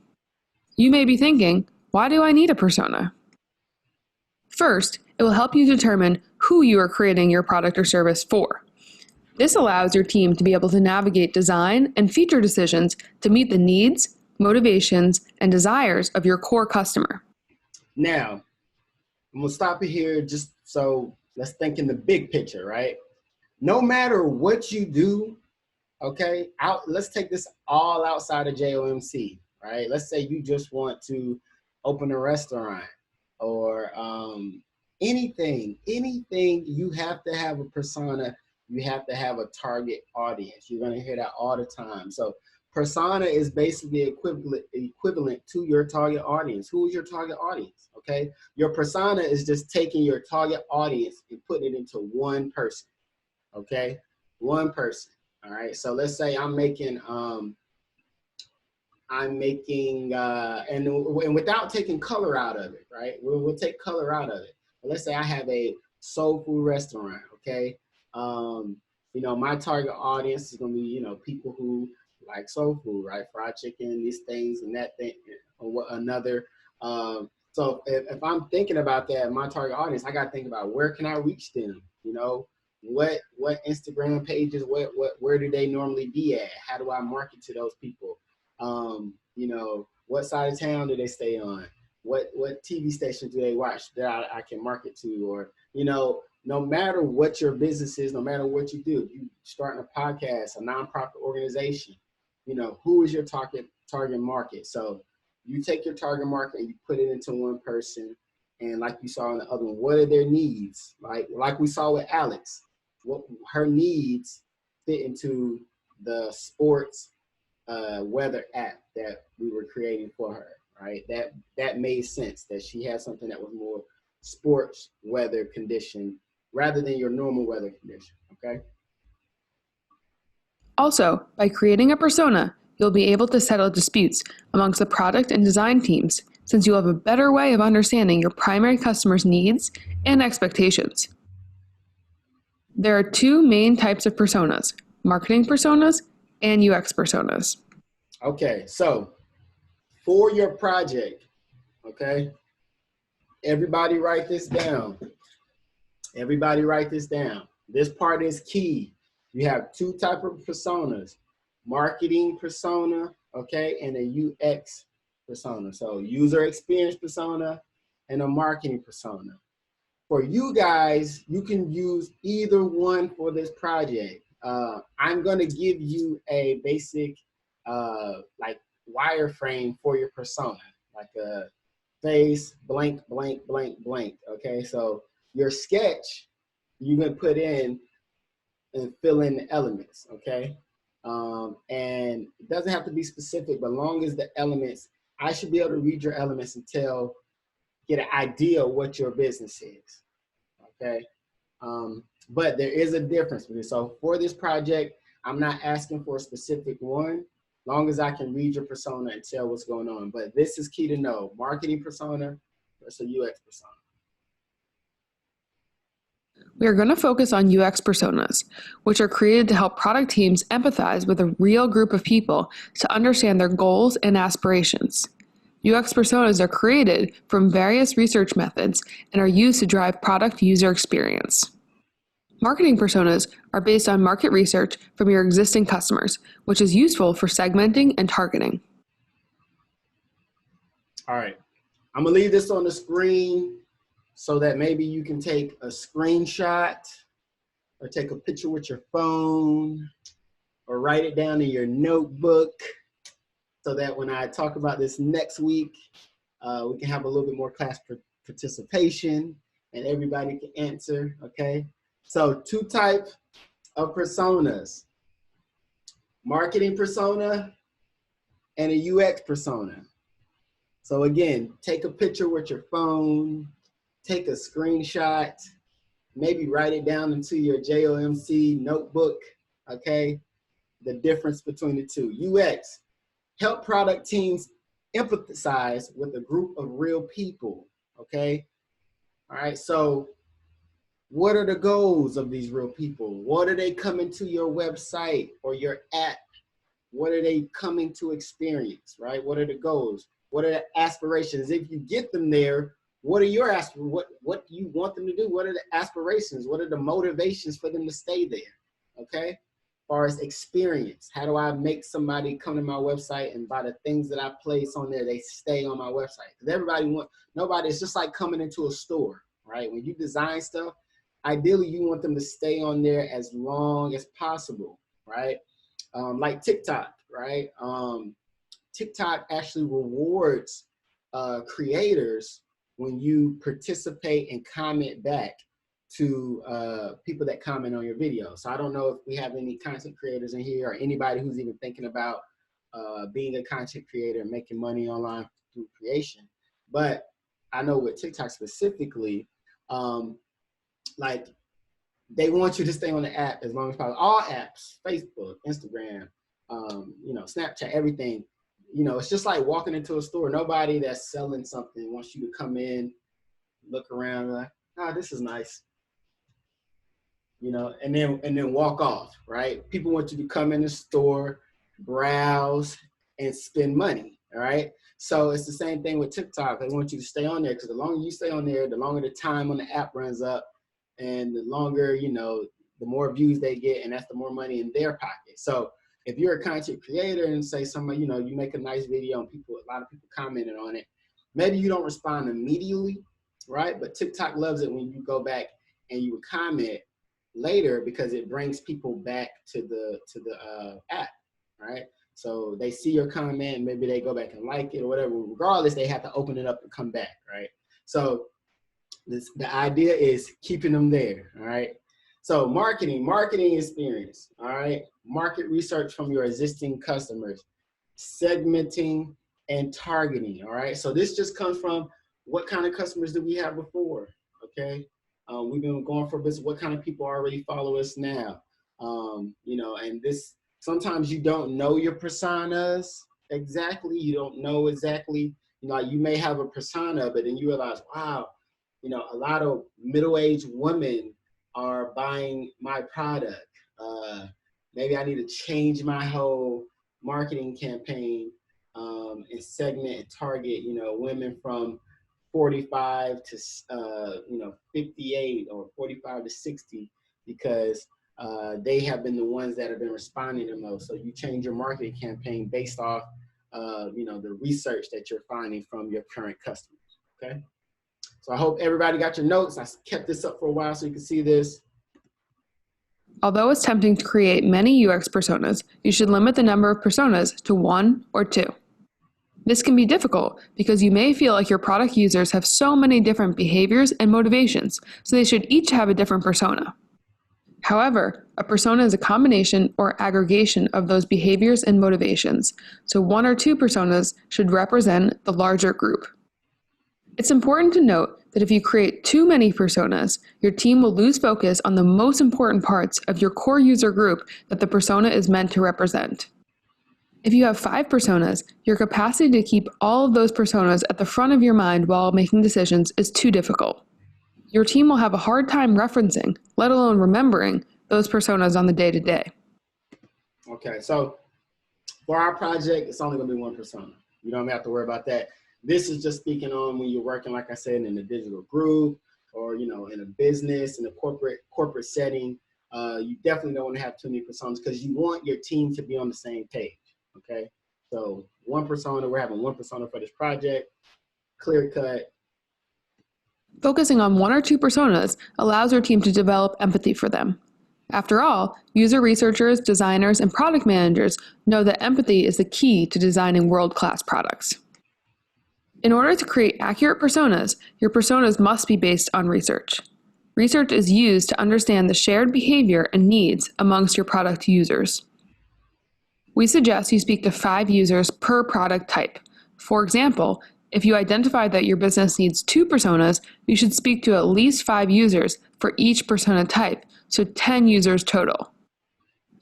You may be thinking, why do I need a persona? First, it will help you determine who you are creating your product or service for. This allows your team to be able to navigate design and feature decisions to meet the needs, motivations, and desires of your core customer. Now, I'm gonna stop it here just so let's think in the big picture, right? No matter what you do, okay, let's take this all outside of JOMC, right? Let's say you just want to open a restaurant or anything, you have to have a persona, you have to have a target audience. You're gonna hear that all the time. So persona is basically equivalent to your target audience. Who is your target audience, okay? Your persona is just taking your target audience and putting it into one person, okay? One person, all right? So let's say I'm making, and without taking color out of it, right? We'll take color out of it. But let's say I have a soul food restaurant, okay? My target audience is gonna be, people who like soul food, right? Fried chicken, these things and that thing, or what another. So if I'm thinking about that, my target audience, I gotta think about where can I reach them? What Instagram pages, where do they normally be at? How do I market to those people? What side of town do they stay on? What TV stations do they watch that I can market to? Or, no matter what your business is, no matter what you do, you starting a podcast, a nonprofit organization, who is your target market? So you take your target market and you put it into one person. And like you saw in the other one, what are their needs? Like we saw with Alex, what her needs fit into the sports weather app that we were creating for her, right? That made sense, that she had something that was more sports weather condition rather than your normal weather condition, okay? Also, by creating a persona, you'll be able to settle disputes amongst the product and design teams, since you'll have a better way of understanding your primary customer's needs and expectations. There are two main types of personas: marketing personas and UX personas. Okay, so for your project, okay, everybody write this down. Everybody write this down. This part is key. You have two types of personas: marketing persona, okay, and a UX persona. So user experience persona and a marketing persona. For you guys, you can use either one for this project. I'm gonna give you a basic wireframe for your persona, like a face, blank, blank, blank, blank, okay? So your sketch, you're gonna put in and fill in the elements, okay? And it doesn't have to be specific, but long as the elements, I should be able to read your elements and get an idea of what your business is, okay? But there is a difference with it. So for this project, I'm not asking for a specific one, long as I can read your persona and tell what's going on. But this is key to know: marketing persona versus UX persona. We are going to focus on UX personas, which are created to help product teams empathize with a real group of people to understand their goals and aspirations. UX personas are created from various research methods and are used to drive product user experience. Marketing personas are based on market research from your existing customers, which is useful for segmenting and targeting. All right, I'm gonna leave this on the screen so that maybe you can take a screenshot or take a picture with your phone or write it down in your notebook so that when I talk about this next week, we can have a little bit more class participation and everybody can answer, okay? So two types of personas: marketing persona and a UX persona. So again, take a picture with your phone, take a screenshot, maybe write it down into your JOMC notebook, okay? The difference between the two. UX, help product teams empathize with a group of real people, okay? All right, so what are the goals of these real people? What are they coming to your website or your app? What are they coming to experience, right? What are the goals? What are the aspirations? If you get them there, what are your what do you want them to do? What are the aspirations? What are the motivations for them to stay there? Okay. As far as experience, how do I make somebody come to my website and by the things that I place on there, they stay on my website? Because it's just like coming into a store, right? When you design stuff, ideally you want them to stay on there as long as possible, right? Like TikTok, right? TikTok actually rewards creators when you participate and comment back to people that comment on your video. So I don't know if we have any content creators in here or anybody who's even thinking about being a content creator and making money online through creation. But I know with TikTok specifically, like they want you to stay on the app as long as possible. All apps, Facebook, Instagram, you know, Snapchat, everything. You know, it's just like walking into a store. Nobody that's selling something wants you to come in, look around, like, oh, this is nice. You know, and then walk off, right? People want you to come in the store, browse, and spend money, all right? So it's the same thing with TikTok. They want you to stay on there because the longer you stay on there, the longer the time on the app runs up, and the longer, you know, the more views they get, and that's the more money in their pocket. So if you're a content creator and say somebody, you know, you make a nice video and a lot of people commented on it, maybe you don't respond immediately, right? But TikTok loves it when you go back and you comment later because it brings people back to the app, right? So they see your comment, and maybe they go back and like it or whatever. Regardless, they have to open it up and come back, right? So the idea is keeping them there, all right? So marketing experience, all right? Market research from your existing customers, segmenting and targeting, all right? So this just comes from what kind of customers did we have before, okay? We've been going for business. What kind of people already follow us now? You know, and this, sometimes you don't know your personas exactly. You don't know exactly, you know, you may have a persona, but then you realize, wow, you know, a lot of middle-aged women are buying my product. Maybe I need to change my whole marketing campaign and segment and target, you know, women from 45 to, you know, 58 or 45 to 60 because they have been the ones that have been responding the most. So you change your marketing campaign based off, you know, the research that you're finding from your current customers, okay? So I hope everybody got your notes. I kept this up for a while so you can see this. Although it's tempting to create many UX personas, you should limit the number of personas to 1 or 2. This can be difficult because you may feel like your product users have so many different behaviors and motivations, so they should each have a different persona. However, a persona is a combination or aggregation of those behaviors and motivations, so 1 or 2 personas should represent the larger group. It's important to note that if you create too many personas, your team will lose focus on the most important parts of your core user group that the persona is meant to represent. If you have 5 personas, your capacity to keep all of those personas at the front of your mind while making decisions is too difficult. Your team will have a hard time referencing, let alone remembering, those personas on the day-to-day. Okay, so for our project, it's only gonna be 1 persona. You don't have to worry about that. This is just speaking on when you're working, like I said, in a digital group or, you know, in a business, in a corporate setting. You definitely don't want to have too many personas because you want your team to be on the same page, okay? So 1 persona, we're having 1 persona for this project, clear cut. Focusing on 1 or 2 personas allows your team to develop empathy for them. After all, user researchers, designers, and product managers know that empathy is the key to designing world-class products. In order to create accurate personas, your personas must be based on research. Research is used to understand the shared behavior and needs amongst your product users. We suggest you speak to 5 users per product type. For example, if you identify that your business needs 2 personas, you should speak to at least 5 users for each persona type, so 10 users total.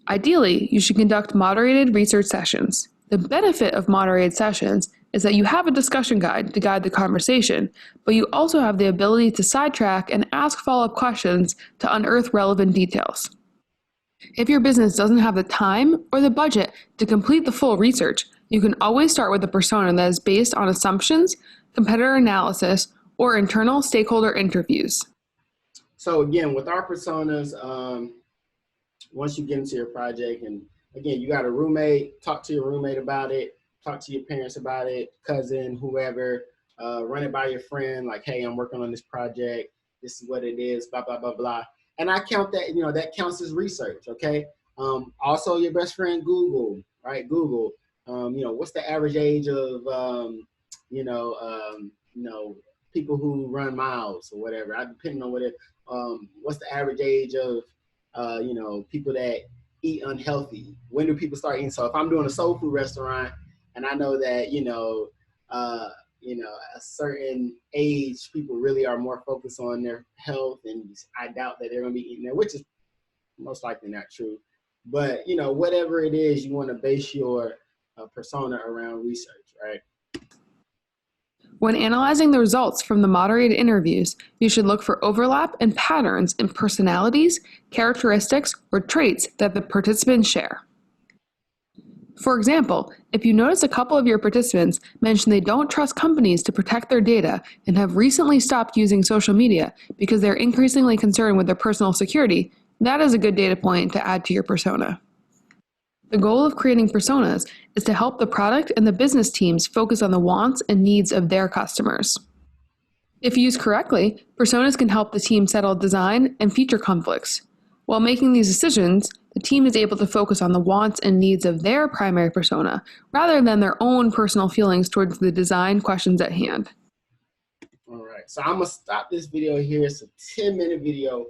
Ideally, you should conduct moderated research sessions. The benefit of moderated sessions is that you have a discussion guide to guide the conversation, but you also have the ability to sidetrack and ask follow-up questions to unearth relevant details. If your business doesn't have the time or the budget to complete the full research, you can always start with a persona that is based on assumptions, competitor analysis, or internal stakeholder interviews. So again, with our personas, once you get into your project, and again, you got a roommate, talk to your roommate about it, talk to your parents about it, cousin, whoever, run it by your friend, like, hey, I'm working on this project, this is what it is, blah, blah, blah, blah. And I count that, that counts as research, okay? Also your best friend, Google, right? Google, what's the average age of, people who run miles or whatever, depending on what it, what's the average age of, people that eat unhealthy? When do people start eating? So if I'm doing a soul food restaurant and I know that, a certain age, people really are more focused on their health, and I doubt that they're going to be eating there, which is most likely not true. But, whatever it is, you want to base your persona around research, right? When analyzing the results from the moderated interviews, you should look for overlap and patterns in personalities, characteristics, or traits that the participants share. For example, if you notice a couple of your participants mention they don't trust companies to protect their data and have recently stopped using social media because they're increasingly concerned with their personal security, that is a good data point to add to your persona. The goal of creating personas is to help the product and the business teams focus on the wants and needs of their customers. If used correctly, personas can help the team settle design and feature conflicts. While making these decisions, the team is able to focus on the wants and needs of their primary persona rather than their own personal feelings towards the design questions at hand. All right, so I'm gonna stop this video here. It's a 10-minute video.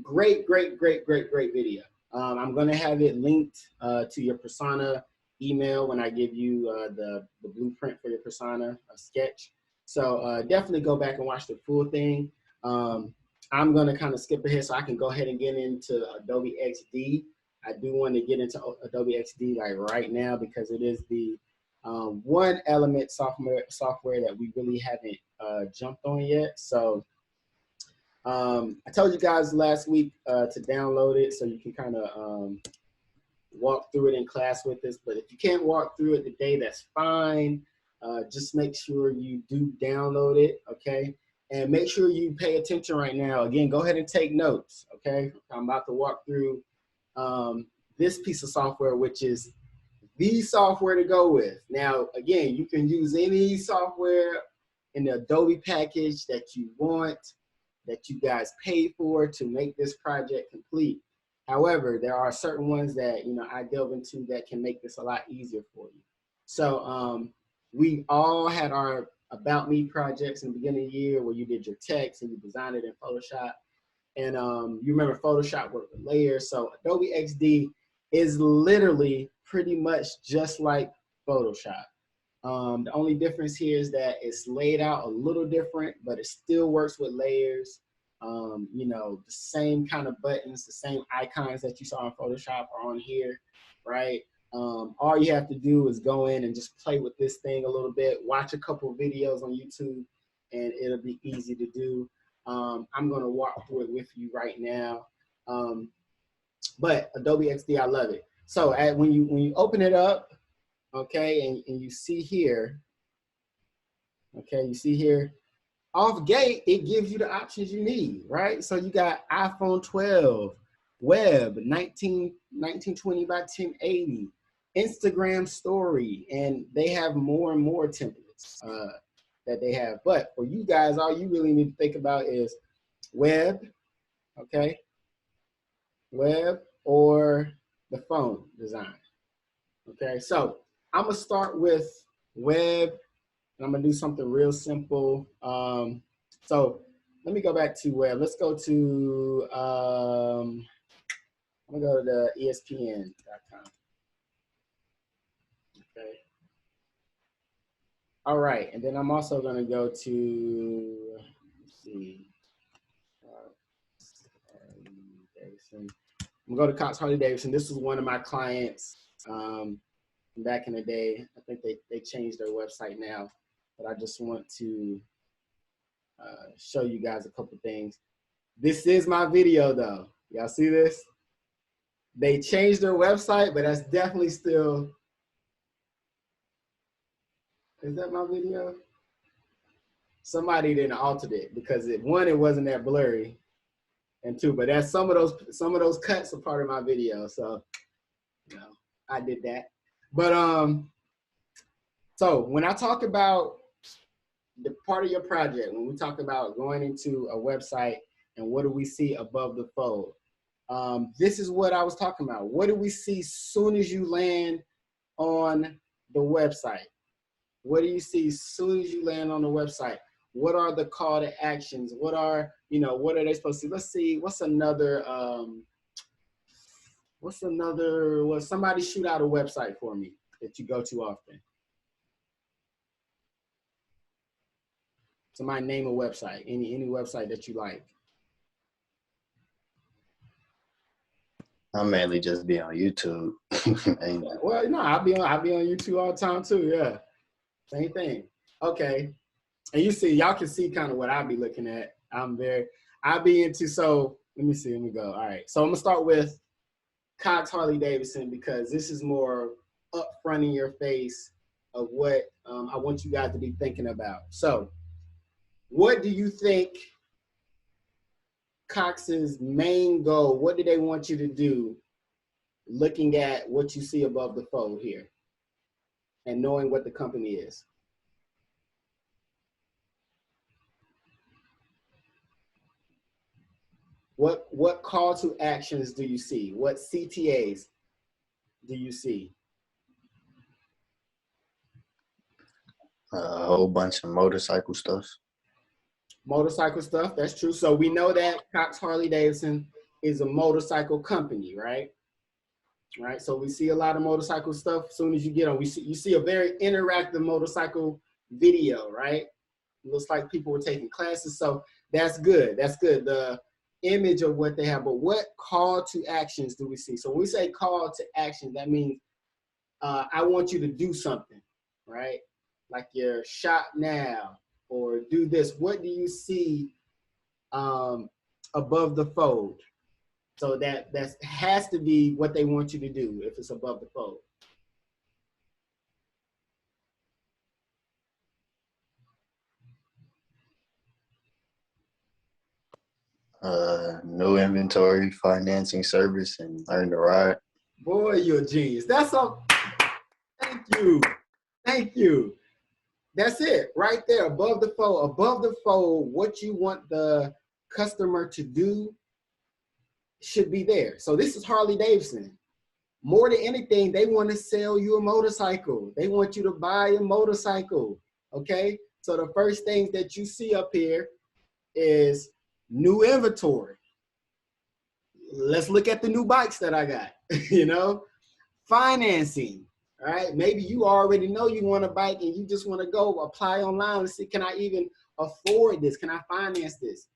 Great video. I'm gonna have it linked to your persona email when I give you the blueprint for your persona, a sketch. So definitely go back and watch the full thing. I'm gonna kind of skip ahead so I can go ahead and get into Adobe XD. I do want to get into Adobe XD like right now because it is the one element software that we really haven't jumped on yet. So I told you guys last week to download it so you can kind of walk through it in class with us. But if you can't walk through it today, that's fine. Just make sure you do download it, okay? And make sure you pay attention right now. Again, go ahead and take notes, okay? I'm about to walk through this piece of software, which is the software to go with. Now, again, you can use any software in the Adobe package that you want, that you guys paid for to make this project complete. However, there are certain ones that I delve into that can make this a lot easier for you. So we all had our About Me projects in the beginning of the year where you did your text and you designed it in Photoshop. And you remember Photoshop worked with layers. So Adobe XD is literally pretty much just like Photoshop. The only difference here is that it's laid out a little different, but it still works with layers. The same kind of buttons, the same icons that you saw in Photoshop are on here, right? All you have to do is go in and just play with this thing a little bit, watch a couple videos on YouTube, and it'll be easy to do. I'm gonna walk through it with you right now. But Adobe XD, I love it. So when you open it up, okay, and you see here, okay, off gate, it gives you the options you need, right? So you got iPhone 12, web, 1920 by 1080, Instagram story, and they have more and more templates that they have. But for you guys, all you really need to think about is web, okay? Web or the phone design, okay? So I'm gonna start with web, and I'm gonna do something real simple. So let me go back to web. Let's go to, I'm gonna go to the ESPN.com. Okay. All right, and then I'm also gonna go to, let's see, Davidson. I'm gonna go to Cox Harley Davidson. This was one of my clients back in the day. I think they changed their website now, but I just want to show you guys a couple things. This is my video though. Y'all see this? They changed their website, but that's definitely still, is that my video? somebody didn't alter it because one, it wasn't that blurry, and two, but that's some of those cuts are part of my video, so I did that. But so when I talk about the part of your project, when we talk about going into a website and what do we see above the fold, this is what I was talking about. What do we see soon as you land on the website? What do you see as soon as you land on the website? What are the call to actions? What are they supposed to see? Let's see, what's somebody shoot out a website for me that you go to often. Somebody name a website, any website that you like. I mainly just be on YouTube. Well, no, I'll be on YouTube all the time too. Yeah, same thing. Okay, and y'all can see kind of what I'll be looking at. I'll be into. So let me go. All right, so I'm gonna start with Cox Harley Davidson because this is more upfront in your face of what I want you guys to be thinking about. So, what do you think Cox's main goal? What do they want you to do? Looking at what you see above the fold here and knowing what the company is. What call to actions do you see? What CTAs do you see? A whole bunch of motorcycle stuff. Motorcycle stuff, that's true. So we know that Cox Harley Davidson is a motorcycle company, right? Right. So we see a lot of motorcycle stuff. As soon as you get on, you see a very interactive motorcycle video, right? It looks like people were taking classes. So that's good. That's good. The image of what they have. But what call to actions do we see? So when we say call to action, that means I want you to do something, right? Like your shop now or do this. What do you see above the fold? So that has to be what they want you to do if it's above the fold. New inventory, financing service, and learn to ride. Boy, you're a genius. That's all. Thank you. Thank you. That's it right there above the fold. Above the fold, what you want the customer to do should be there. So this is Harley Davidson. More than anything, they want to sell you a motorcycle. They want you to buy a motorcycle, okay? So the first things that you see up here is new inventory. Let's look at the new bikes that I got, financing, all right? Maybe you already know you want a bike and you just want to go apply online and see, can I even afford this? Can I finance this?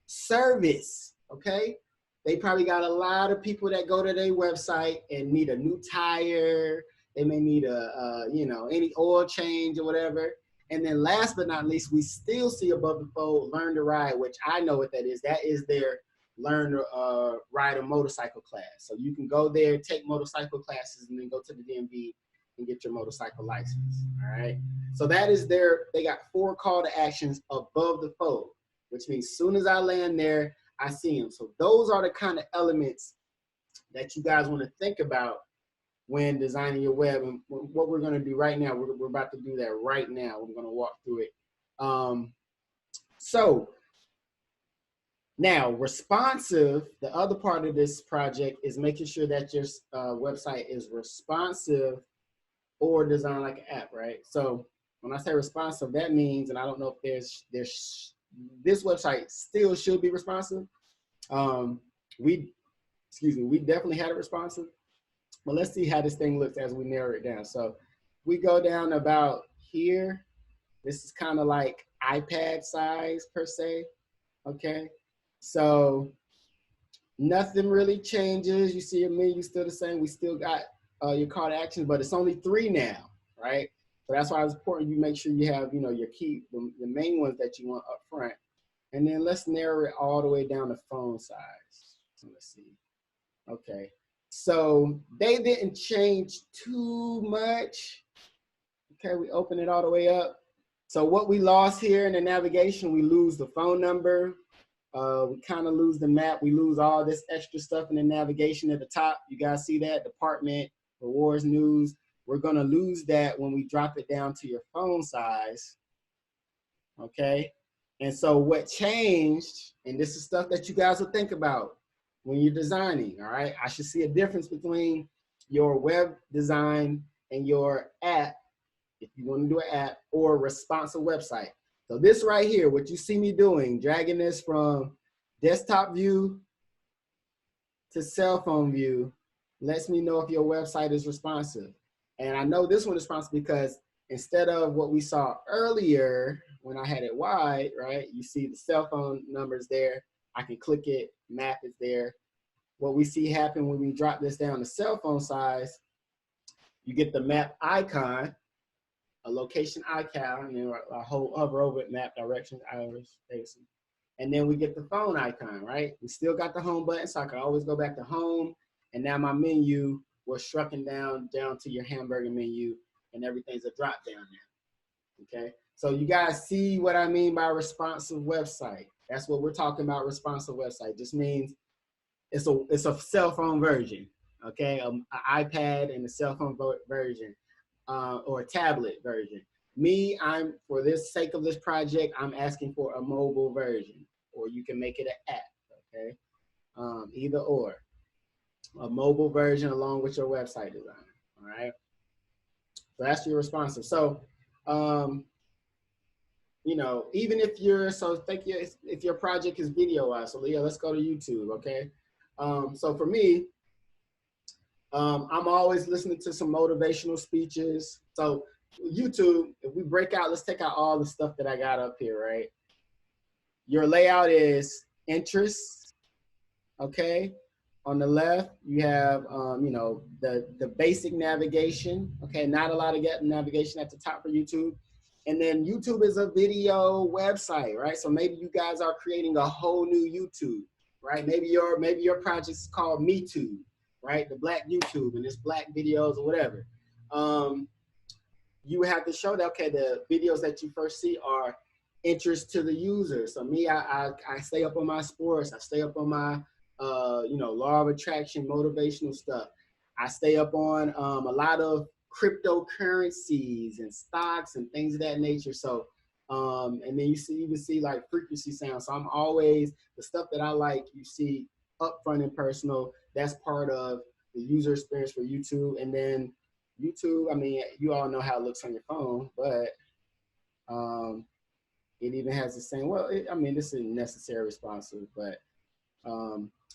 Service, okay? They probably got a lot of people that go to their website and need a new tire. They may need any oil change or whatever. And then last but not least, we still see above the fold, learn to ride, which I know what that is. That is their learn to ride a motorcycle class. So you can go there, take motorcycle classes, and then go to the DMV and get your motorcycle license, all right? So that is they got 4 call to actions above the fold, which means as soon as I land there, I see them. So those are the kind of elements that you guys want to think about when designing your web. And what we're going to do right now, we're about to do that right now. We're going to walk through it. So now responsive, the other part of this project is making sure that your website is responsive or designed like an app, right? So when I say responsive, that means, and I don't know if this website still should be responsive. We definitely had it responsive, but let's see how this thing looks as we narrow it down. So we go down about here. This is kind of like iPad size per se, okay? So nothing really changes. You see your menu still the same. We still got your call to action, but it's only 3 now, right? So that's why it's important you make sure you have, your key, the main ones that you want up front. And then let's narrow it all the way down to phone size. So let's see. Okay. So they didn't change too much. Okay, we open it all the way up. So what we lost here in the navigation, we lose the phone number. We kind of lose the map. We lose all this extra stuff in the navigation at the top. You guys see that? Department, rewards, news. We're going to lose that when we drop it down to your phone size. Okay. And so what changed, and this is stuff that you guys will think about when you're designing, all right? I should see a difference between your web design and your app, if you want to do an app, or a responsive website. So this right here, what you see me doing, dragging this from desktop view to cell phone view, lets me know if your website is responsive. And I know this one is responsive because instead of what we saw earlier when I had it wide, right? You see the cell phone numbers there. I can click it, map is there. What we see happen when we drop this down to cell phone size, you get the map icon, a location icon, and then I hover over it, map directions, hours, days. And then we get the phone icon, right? We still got the home button, so I can always go back to home. And now my menu was shrunken down to your hamburger menu, and everything's a drop down now, okay? So you guys see what I mean by responsive website. That's what we're talking about, responsive website. Just means it's a cell phone version, okay? An iPad and a cell phone version. Or a tablet version. Me, for this sake of this project, I'm asking for a mobile version, or you can make it an app, okay? Either or. A mobile version along with your website design, all right? So that's your responsive. So, you know, even if if your project is video-wise, so Leah, let's go to YouTube, okay? So for me, I'm always listening to some motivational speeches. So YouTube, if we break out, let's take out all the stuff that I got up here, right? Your layout is interests, okay? On the left, you have, you know, the basic navigation, okay? Not a lot of navigation at the top for YouTube. And then YouTube is a video website, right? So maybe you guys are creating a whole new YouTube, right? Maybe your project is called Me Too, right? The Black YouTube, and it's Black videos or whatever. You have to show that, okay, the videos that you first see are interest to the user. So me, I stay up on my sports. I stay up on my, you know, law of attraction, motivational stuff. I stay up on a lot of cryptocurrencies and stocks and things of that nature. So, and then you even see like frequency sound. So I'm always, the stuff that I like, you see upfront and personal. That's part of the user experience for YouTube. And then YouTube, I mean, you all know how it looks on your phone, but it even has the same, well, I mean, this isn't necessarily responsive, but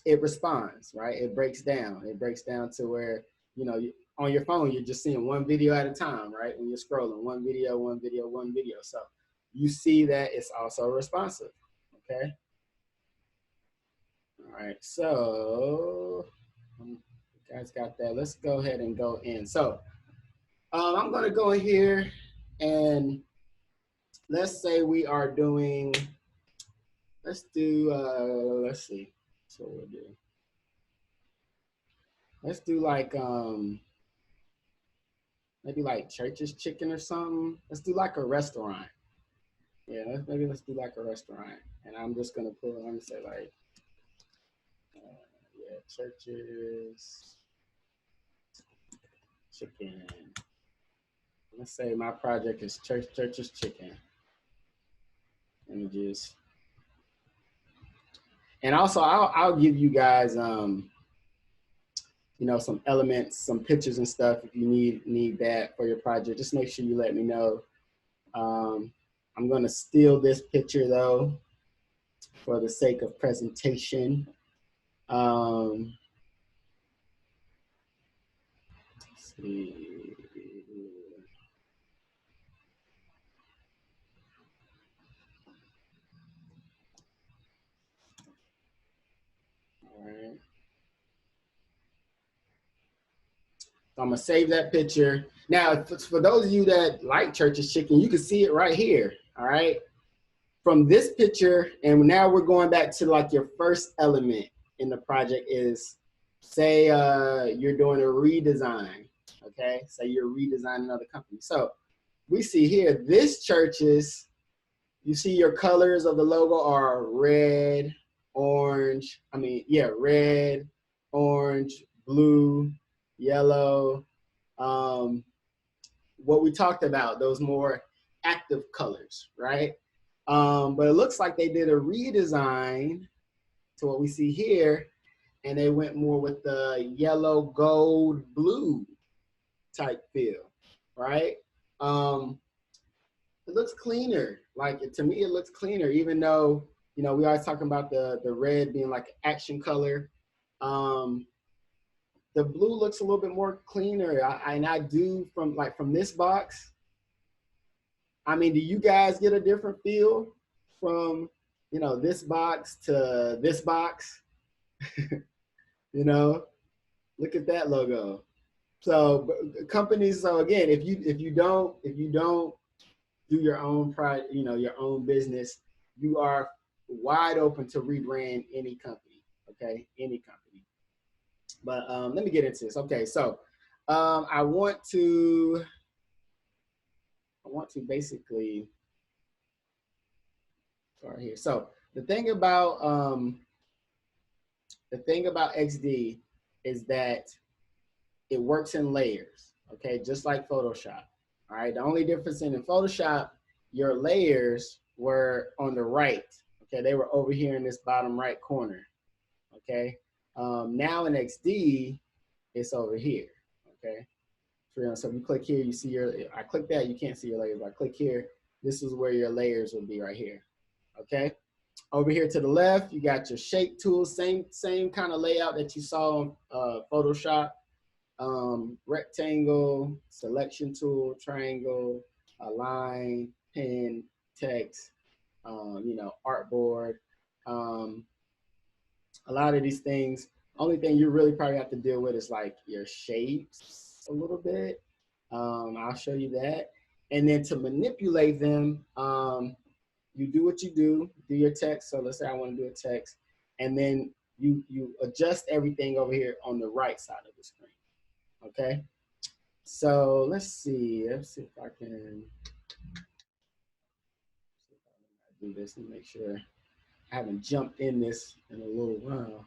it responds, right? It breaks down. It breaks down to where, you know, on your phone, you're just seeing one video at a time, right? When you're scrolling, one video, one video, one video. So you see that it's also responsive, okay? All right, so you guys got that. Let's go ahead and go in. So I'm gonna go in here and let's say we are doing, let's do, let's see, so we'll do. Let's do like, maybe like Church's Chicken or something. Let's do like a restaurant. Yeah, maybe let's do like a restaurant. And I'm just gonna put, let me say like, yeah, Church's Chicken. Let's say my project is Church's Chicken. Images. And also I'll give you guys, you know, some elements, some pictures and stuff if you need that for your project. Just make sure you let me know. I'm gonna steal this picture though, for the sake of presentation. Let's see. All right. So I'm gonna save that picture. Now, for those of you that like Church's Chicken, you can see it right here, all right? From this picture, and now we're going back to like your first element in the project is, say you're doing a redesign, okay? Say you're redesigning another company. So we see here, this church's, you see your colors of the logo are red, orange, red, orange, blue, yellow. What we talked about, those more active colors, right? But it looks like they did a redesign to what we see here, and they went more with the yellow, gold, blue type feel, right? It looks cleaner. Like, to me, it looks cleaner, even though, we always talking about the red being like action color. The blue looks a little bit more cleaner. I do from this box. I mean, do you guys get a different feel from, this box to this box? Look at that logo. So companies, so again, if you don't do your own your own business, you are wide open to rebrand any company, okay? Any company. But let me get into this. Okay, so I want to basically start here. So the thing about XD is that it works in layers, okay? Just like Photoshop, all right? The only difference in Photoshop, your layers were on the right, okay? They were over here in this bottom right corner, okay? Now in XD, it's over here, okay? So if you click here, you see I click that, you can't see your layers. I click here, this is where your layers will be right here, okay? Over here to the left, you got your shape tool, same kind of layout that you saw on Photoshop. Rectangle, selection tool, triangle, align, pen, text, artboard. A lot of these things, only thing you really probably have to deal with is like your shapes a little bit. I'll show you that. And then to manipulate them, you do what you do your text. So let's say I want to do a text, and then you adjust everything over here on the right side of the screen. Okay, so let's see if I can do this and make sure I haven't jumped in this in a little while.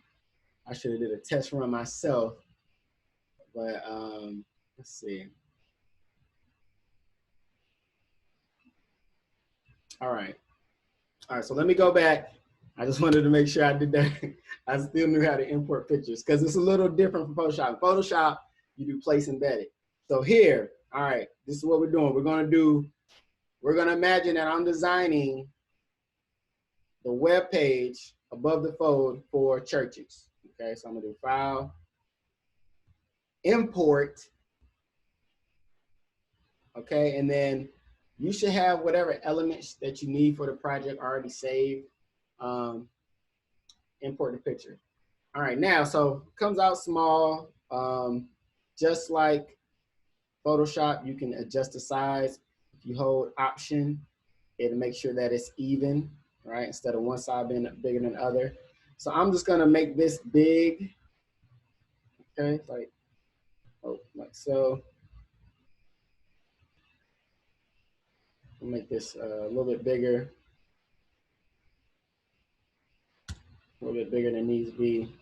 I should have did a test run myself, but let's see. All right, so let me go back. I just wanted to make sure I did that. I still knew how to import pictures because it's a little different from Photoshop. In Photoshop, you do place embedded. So here, all right, this is what we're doing. We're gonna imagine that I'm designing the web page above the fold for churches. Okay, so I'm gonna do File, Import. Okay, and then you should have whatever elements that you need for the project already saved. Import the picture. All right, now, so it comes out small. Just like Photoshop, you can adjust the size. If you hold Option, it'll make sure that it's even, right? Instead of one side being bigger than the other. So I'm just gonna make this big, okay? Like so. I'll make this a little bit bigger. A little bit bigger than it needs to be.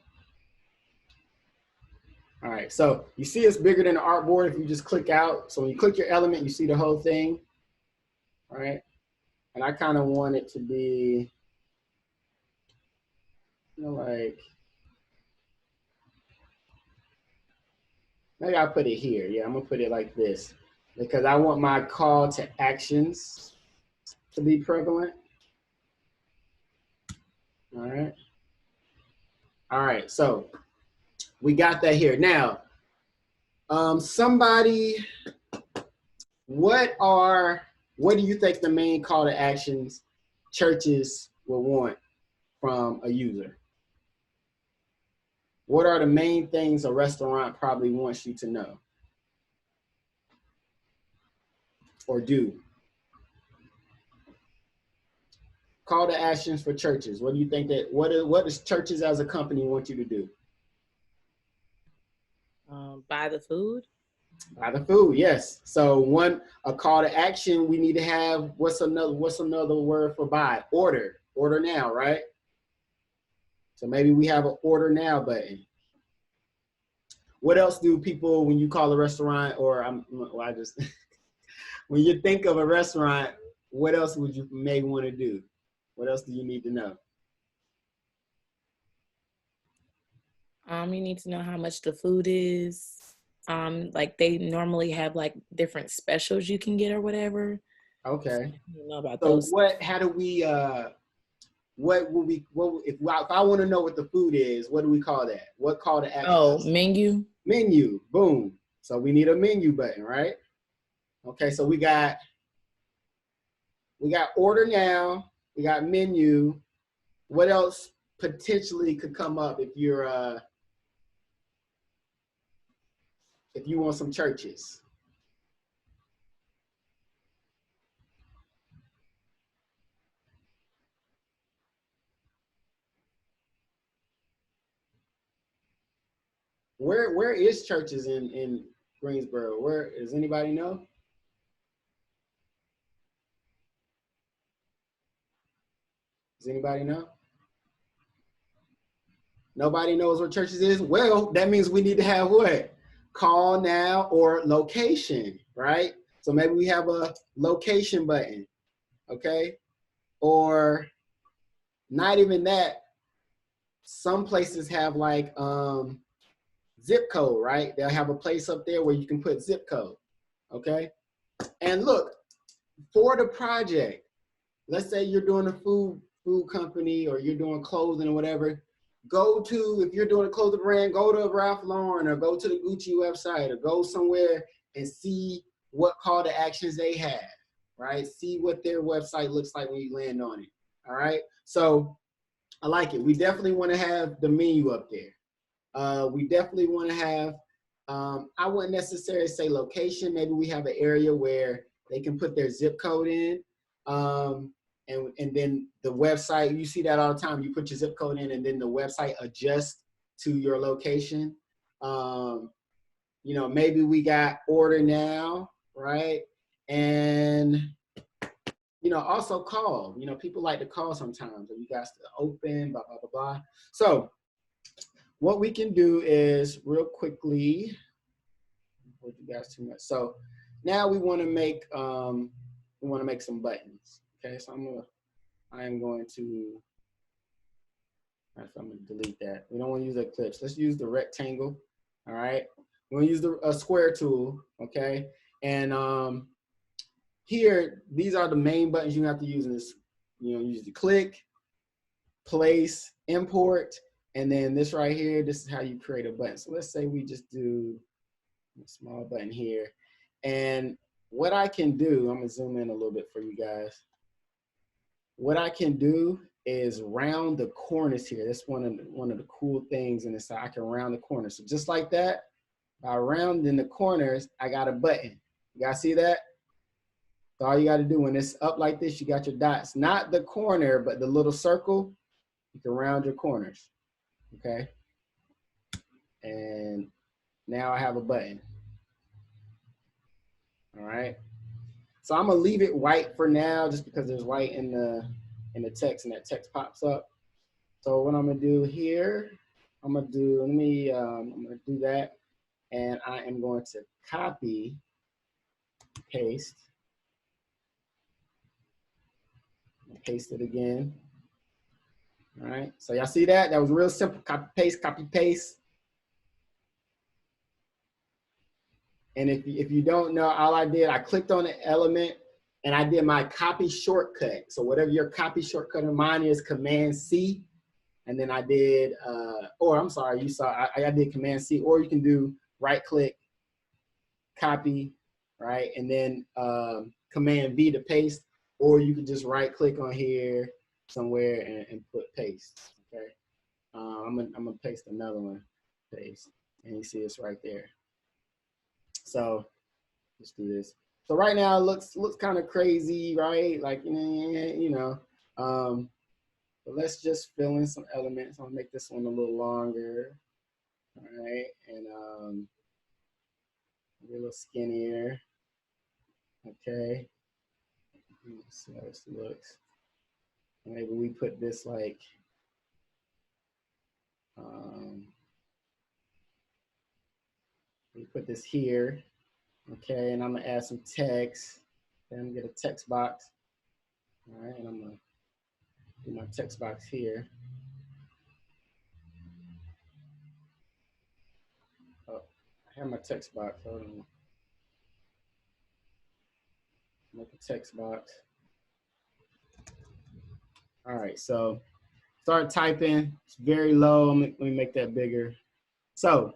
All right, so you see it's bigger than the artboard if you just click out. So when you click your element, you see the whole thing, all right? And I kind of want it to be, like, maybe I'll put it here. Yeah, I'm gonna put it like this because I want my call to actions to be prevalent. All right. All right, so we got that here. Now, somebody, what do you think the main call to actions churches will want from a user? What are the main things a restaurant probably wants you to know or do? Call to actions for churches. What do you think what does churches as a company want you to do? Buy the food. Buy the food, yes. So a call to action we need to have. What's another word for buy? Order. Order now, right? So maybe we have an order now button. What else do people, when you call a restaurant, or when you think of a restaurant, what else would you may want to do? What else do you need to know? You need to know how much the food is. Like they normally have like different specials you can get or whatever. Okay. You know about So those. how do we, if I want to know what the food is, what do we call that? What call to action? Oh, menu. Menu, boom. So we need a menu button, right? Okay, so we got order now, we got menu. What else potentially could come up if you want some churches? Where is churches in Greensboro? Where does anybody know? Does anybody know? Nobody knows what churches is? Well, that means we need to have what? Call now or location, right? So maybe we have a location button, okay? Or not even that. Some places have like zip code, right? They'll have a place up there where you can put zip code, okay? And look, for the project, let's say you're doing a food company or you're doing clothing or whatever, if you're doing a clothing brand, go to Ralph Lauren or go to the Gucci website or go somewhere and see what call to actions they have, right? See what their website looks like when you land on it, all right? So I like it. We definitely want to have the menu up there. We definitely want to have, I wouldn't necessarily say location. Maybe we have an area where they can put their zip code in. And then the website, you see that all the time. You put your zip code in and then the website adjusts to your location. You know, maybe we got order now, right? And, you know, also call. You know, people like to call sometimes. You guys to open, blah, blah, blah, blah. So what we can do is real quickly, hold you guys too much. So now we want to make some buttons. Okay, so I'm going to delete that. We don't want to use Eclipse. Let's use the rectangle. All right, we're going to use the square tool. Okay, and here these are the main buttons you have to use in this. You know, use the click, place, import, and then this right here. This is how you create a button. So let's say we just do a small button here, and what I can do, I'm gonna zoom in a little bit for you guys. What I can do is round the corners here. That's one of the cool things in this. I can round the corners. So just like that, by rounding the corners, I got a button. You guys see that? So all you got to do when it's up like this, you got your dots, not the corner, but the little circle. You can round your corners. Okay. And now I have a button. All right. So I'm gonna leave it white for now, just because there's white in the text, and that text pops up. So what I'm gonna do here, I'm gonna do that, and I am going to copy, paste it again. All right. So y'all see that? That was real simple. Copy paste. And if you don't know, all I did, I clicked on the element and I did my copy shortcut. So whatever your copy shortcut of mine is, Command C. And then I did, I did Command C, or you can do right click, copy, right? And then Command V to paste, or you can just right click on here somewhere and put paste, okay? I'm gonna paste another one, paste, and you see it's right there. So let's do this. So right now it looks kind of crazy, right? Like, you know, but let's just fill in some elements. I'll make this one a little longer, all right? And Maybe a little skinnier. Okay. Let's see how this looks. Maybe we put this like, we put this here. Okay, and I'm gonna add some text. Okay, I'm gonna get a text box. All right, and I'm gonna do my text box here. Oh, I have my text box. Hold on. Make a text box. All right, so start typing. It's very low. Let me make that bigger. So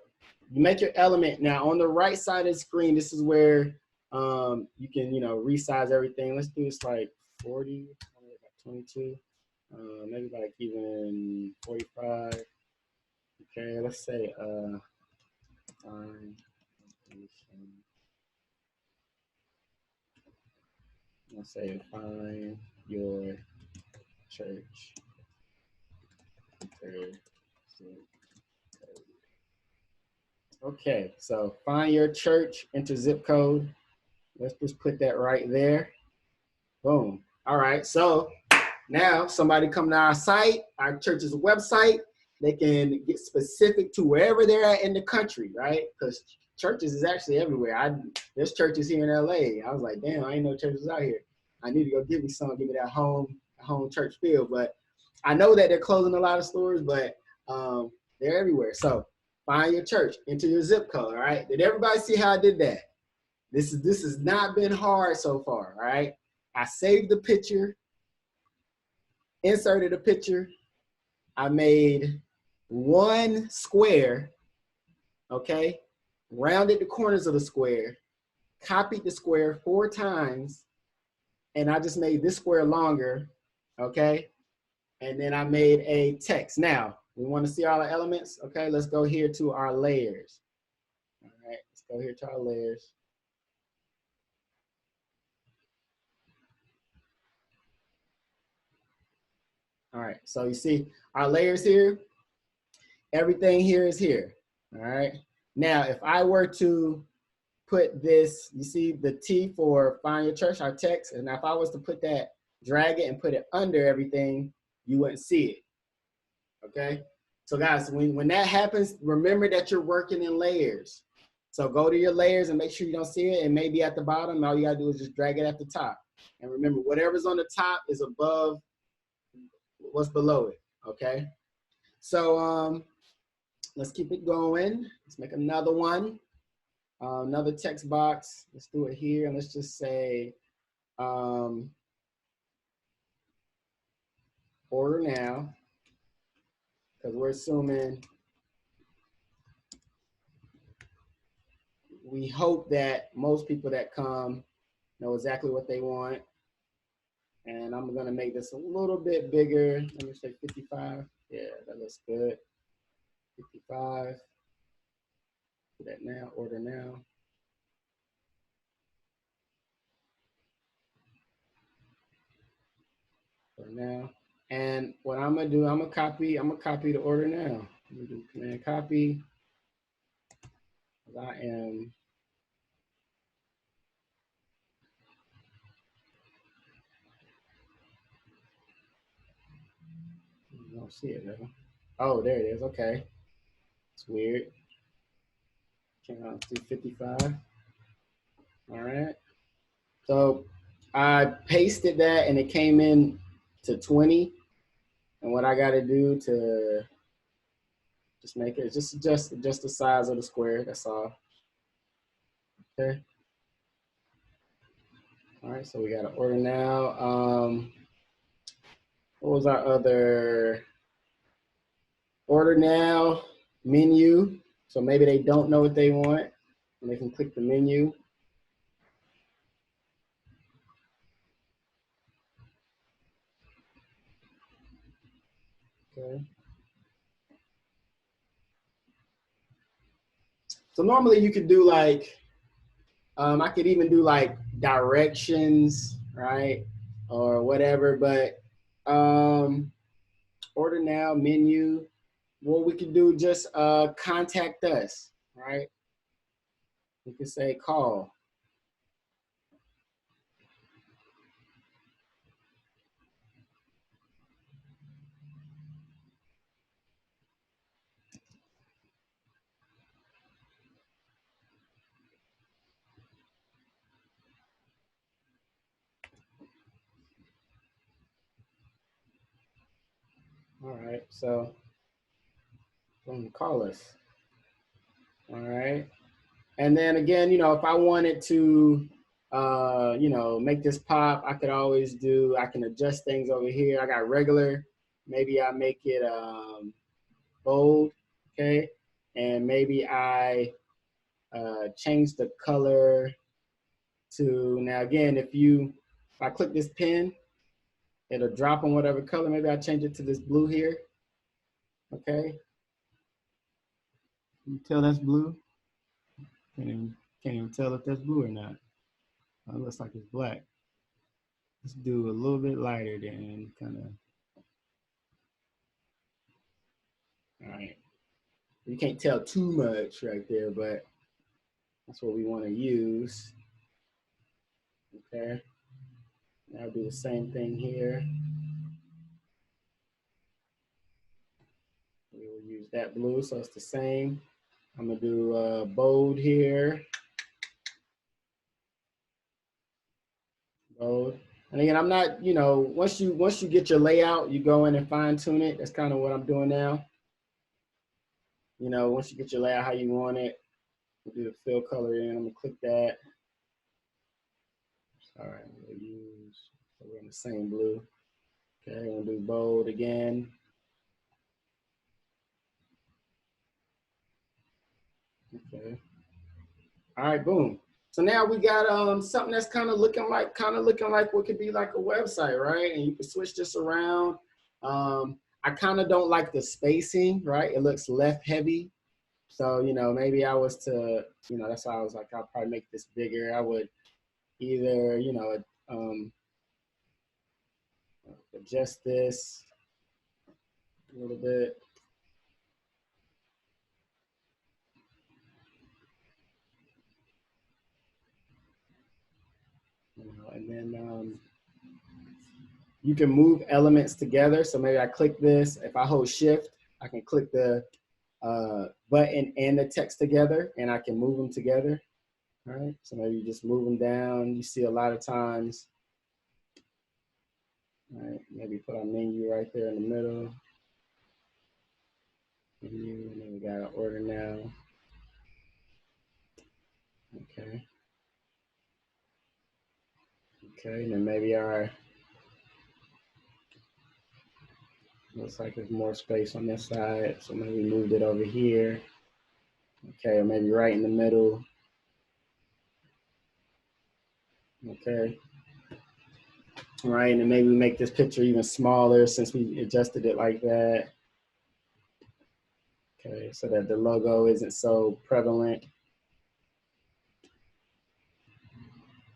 you make your element. Now on the right side of the screen, this is where you can, resize everything. Let's do this like 40, 22, maybe like even 45. Okay, let's say find location. Let's say find your church. Okay, so find your church, enter zip code. Let's just put that right there. Boom. All right, so now somebody come to our site, our church's website, they can get specific to wherever they're at in the country, right? Because churches is actually everywhere. There's churches here in LA. I was like, damn, I ain't know churches out here. I need to go give me give me that home church feel. But I know that they're closing a lot of stores, but they're everywhere. So find your church, enter your zip code, all right? Did everybody see how I did that? This has not been hard so far, all right? I saved the picture, inserted a picture. I made one square, okay? Rounded the corners of the square, copied the square 4 times, and I just made this square longer, okay? And then I made a text. Now, we want to see all the elements, okay? Let's go here to our layers. All right, let's go here to our layers. All right, so you see our layers here, everything here is here, all right? Now, if I were to put this, you see the T for find your church, our text, and if I was to put that, drag it and put it under everything, you wouldn't see it, okay? So guys, when that happens, remember that you're working in layers. So go to your layers and make sure you don't see it, and maybe at the bottom, all you gotta do is just drag it at the top. And remember, whatever's on the top is above what's below it, okay? So let's keep it going. Let's make another one. Another text box. Let's do it here, and let's just say order now, because we're assuming, we hope that most people that come know exactly what they want. And I'm gonna make this a little bit bigger. Let me say 55. Yeah, that looks good. 55. Do that now, order now. Order now. And what I'm gonna do, I'm gonna copy the order now. I'm gonna do command copy. I am I don't see it though. Oh, there it is. Okay. It's weird. Can I do 55? All right. So I pasted that and it came in to 20. And what I got to do to just make it just the size of the square. That's all. Okay. All right. So we got to order now. What was our other order now menu? So maybe they don't know what they want, and they can click the menu. Okay. So normally you could do like, I could even do like directions, right? Or whatever, but order now menu. What we could do, just contact us, right? You can say call. All right, so call us. All right. And then again, you know, if I wanted to, you know, make this pop, I could always do, I can adjust things over here. I got regular, maybe I make it bold, okay? And maybe I change the color to, now again, if I click this pen, it'll drop in whatever color. Maybe I change it to this blue here, okay? Can you tell that's blue? Can't even tell if that's blue or not. It looks like it's black. Let's do a little bit lighter then, kind of. All right. You can't tell too much right there, but that's what we want to use. Okay. Now I'll do the same thing here. We will use that blue, so it's the same. I'm gonna do bold here. Bold. And again, I'm not, you know, once you get your layout, you go in and fine tune it. That's kind of what I'm doing now. You know, once you get your layout how you want it, we'll do the fill color in. I'm gonna click that. All right, we'll use, so we're in the same blue. Okay, I'm gonna do bold again. Okay. All right, boom. So now we got something that's kind of looking like what could be like a website, right? And you can switch this around. I kind of don't like the spacing, right? It looks left heavy. So, you know, maybe I was to, you know, that's why I was like, I'll probably make this bigger. I would either, you know, adjust this a little bit. You know, and then you can move elements together. So maybe I click this. If I hold shift, I can click the button and the text together, and I can move them together. All right, so maybe you just move them down. You see a lot of times. All right, maybe put our menu right there in the middle. Menu, and then we got our order now. Okay. Okay, and then maybe our, looks like there's more space on this side, so maybe moved it over here. Okay, or maybe right in the middle. Okay. All right, and then maybe we make this picture even smaller since we adjusted it like that. Okay, so that the logo isn't so prevalent.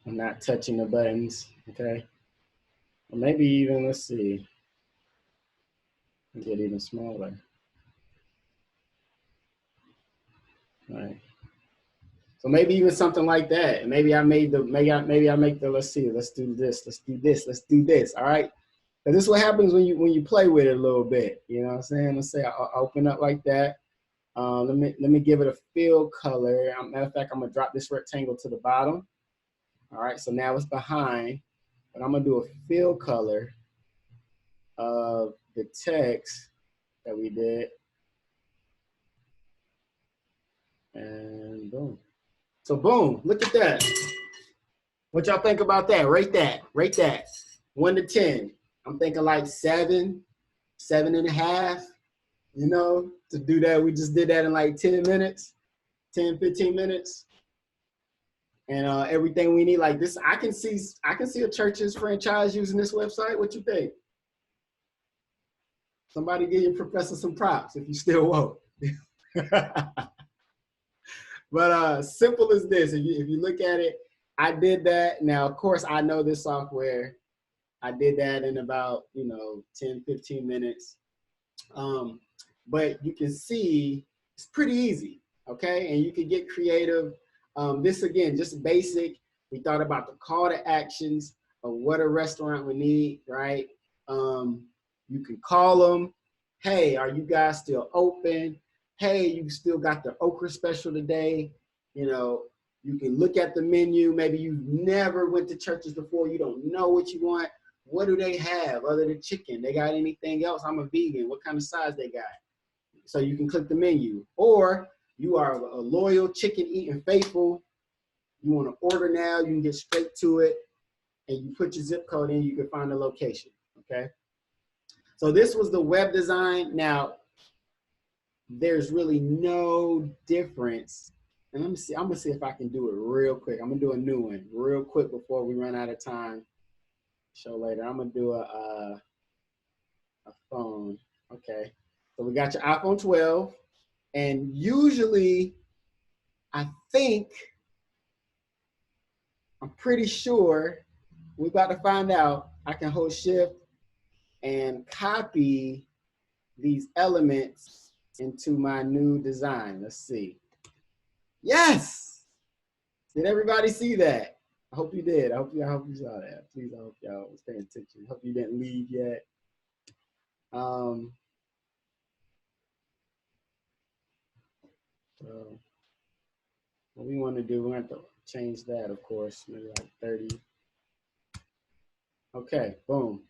I'm not touching the buttons, okay? Or maybe even, let's see, get even smaller. All right. So maybe even something like that. Maybe I made the, maybe I make the, let's see, let's do this, let's do this, let's do this, all right? But this is what happens when you play with it a little bit, you know what I'm saying? Let's say I'll open up like that. Let me give it a fill color. Matter of fact, I'm gonna drop this rectangle to the bottom. All right, so now it's behind, but I'm gonna do a fill color of the text that we did. And boom. So boom, look at that. What y'all think about that? Rate that, 1 to 10. I'm thinking like 7, 7.5, you know, to do that. We just did that in like 10 minutes, 10, 15 minutes. And everything we need, like this, I can see a church's franchise using this website. What you think? Somebody give your professor some props if you still won't. But simple as this, if you look at it, I did that. Now, of course, I know this software. I did that in about, 10, 15 minutes. But you can see it's pretty easy, okay? And you can get creative This again, just basic. We thought about the call to actions of what a restaurant would need, right? You can call them. Hey, are you guys still open? Hey, you still got the okra special today? You know, you can look at the menu. Maybe you never went to churches before. You don't know what you want. What do they have other than chicken? They got anything else? I'm a vegan. What kind of size they got? So you can click the menu. Or you are a loyal chicken eating faithful. You want to order now, you can get straight to it, and you put your zip code in, you can find the location, okay? So this was the web design. Now, there's really no difference. And let me see, I'm gonna see if I can do it real quick. I'm gonna do a new one real quick before we run out of time. Show later. I'm gonna do a phone, okay? So we got your iPhone 12, and usually, I'm pretty sure we're about to find out. I can hold shift and copy these elements into my new design. Let's see. Yes! Did everybody see that? I hope you did. I hope you saw that. Please, I hope y'all was paying attention. Hope you didn't leave yet. So what we want to do, we're going to have to change that, of course, maybe like 30. Okay, boom.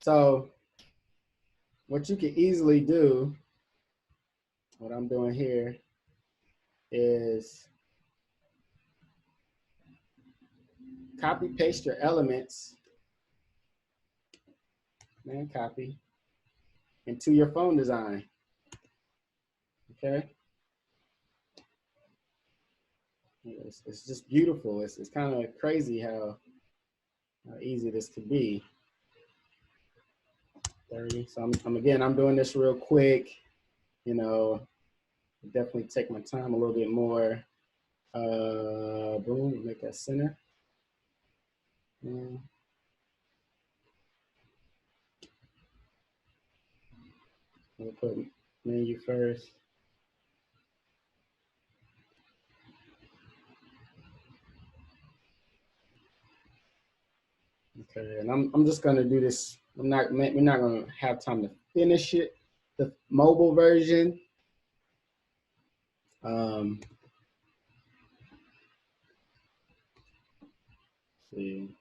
So what you can easily do, what I'm doing here, is copy paste your elements and copy into your phone design. Okay. It's just beautiful. It's kind of crazy how easy this could be. 30. So I'm doing this real quick. You know, definitely take my time a little bit more. Boom, make that center. We'll put menu first. Okay, and I'm just gonna do this. We're not gonna have time to finish it. The mobile version. See.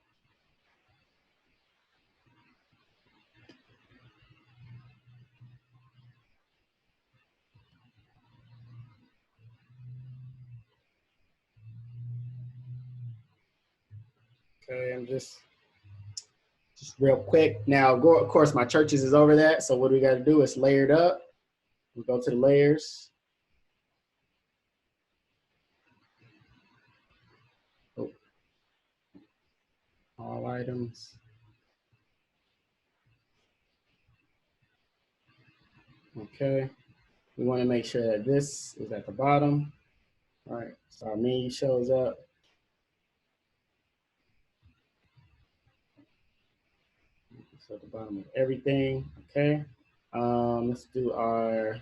Okay, I'm just real quick. Now, of course, my churches is over that. So what we got to do is layer it up. We go to the layers. Oh. All items. Okay. We want to make sure that this is at the bottom. All right. So our menu shows up. So at the bottom of everything. Okay. Let's do our.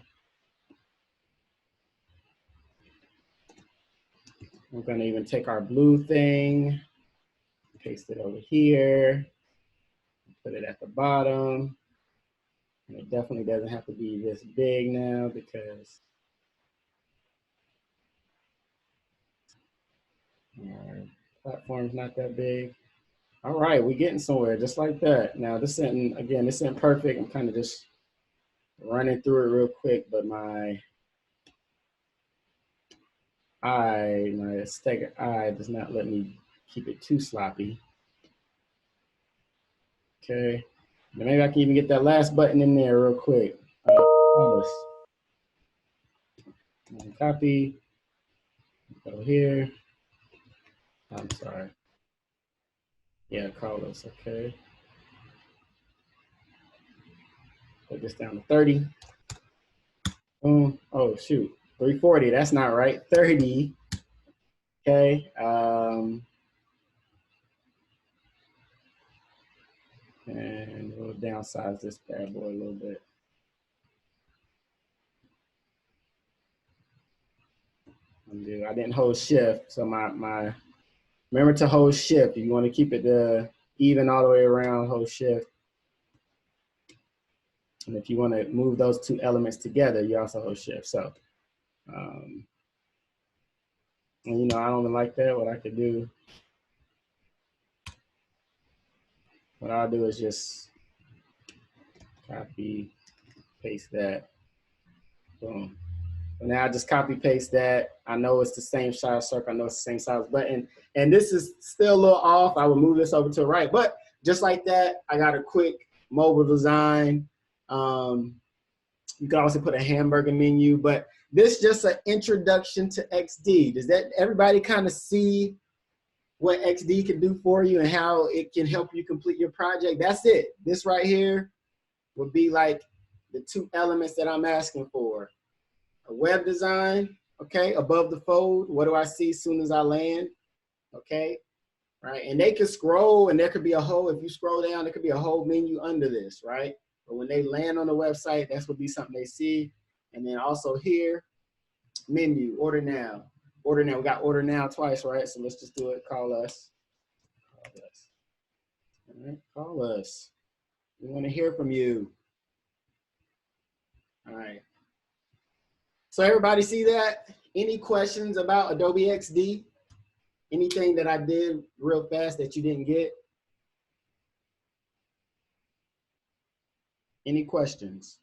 We're going to even take our blue thing, paste it over here, put it at the bottom. And it definitely doesn't have to be this big now because our platform's not that big. All right, we're getting somewhere just like that. Now this isn't perfect. I'm kind of just running through it real quick, but my aesthetic eye does not let me keep it too sloppy. Okay, now maybe I can even get that last button in there real quick. Copy, go here. I'm sorry. Yeah, Carlos, okay. Put this down to 30. Boom. Oh, shoot. 340, that's not right. 30. Okay. And we'll downsize this bad boy a little bit. Undo. I didn't hold shift, so my remember to hold shift. If you want to keep it even all the way around, hold shift. And if you want to move those two elements together, you also hold shift. So, and you know, I don't even like that. What I could do, what I'll do is just copy, paste that, boom. So now I just copy paste that. I know it's the same size circle. I know it's the same size button. And this is still a little off. I will move this over to the right. But just like that, I got a quick mobile design. You can also put a hamburger menu, but this is just an introduction to XD. Does that everybody kind of see what XD can do for you and how it can help you complete your project? That's it. This right here would be like the two elements that I'm asking for. A web design, okay, above the fold. What do I see as soon as I land? Okay, right? And they can scroll and there could be a whole, if you scroll down, there could be a whole menu under this, right? But when they land on the website, that's would be something they see. And then also here, menu, order now. Order now, we got order now twice, right? So let's just do it, call us. Call us. All right, call us. We want to hear from you. All right. So everybody see that? Any questions about Adobe XD? Anything that I did real fast that you didn't get? Any questions?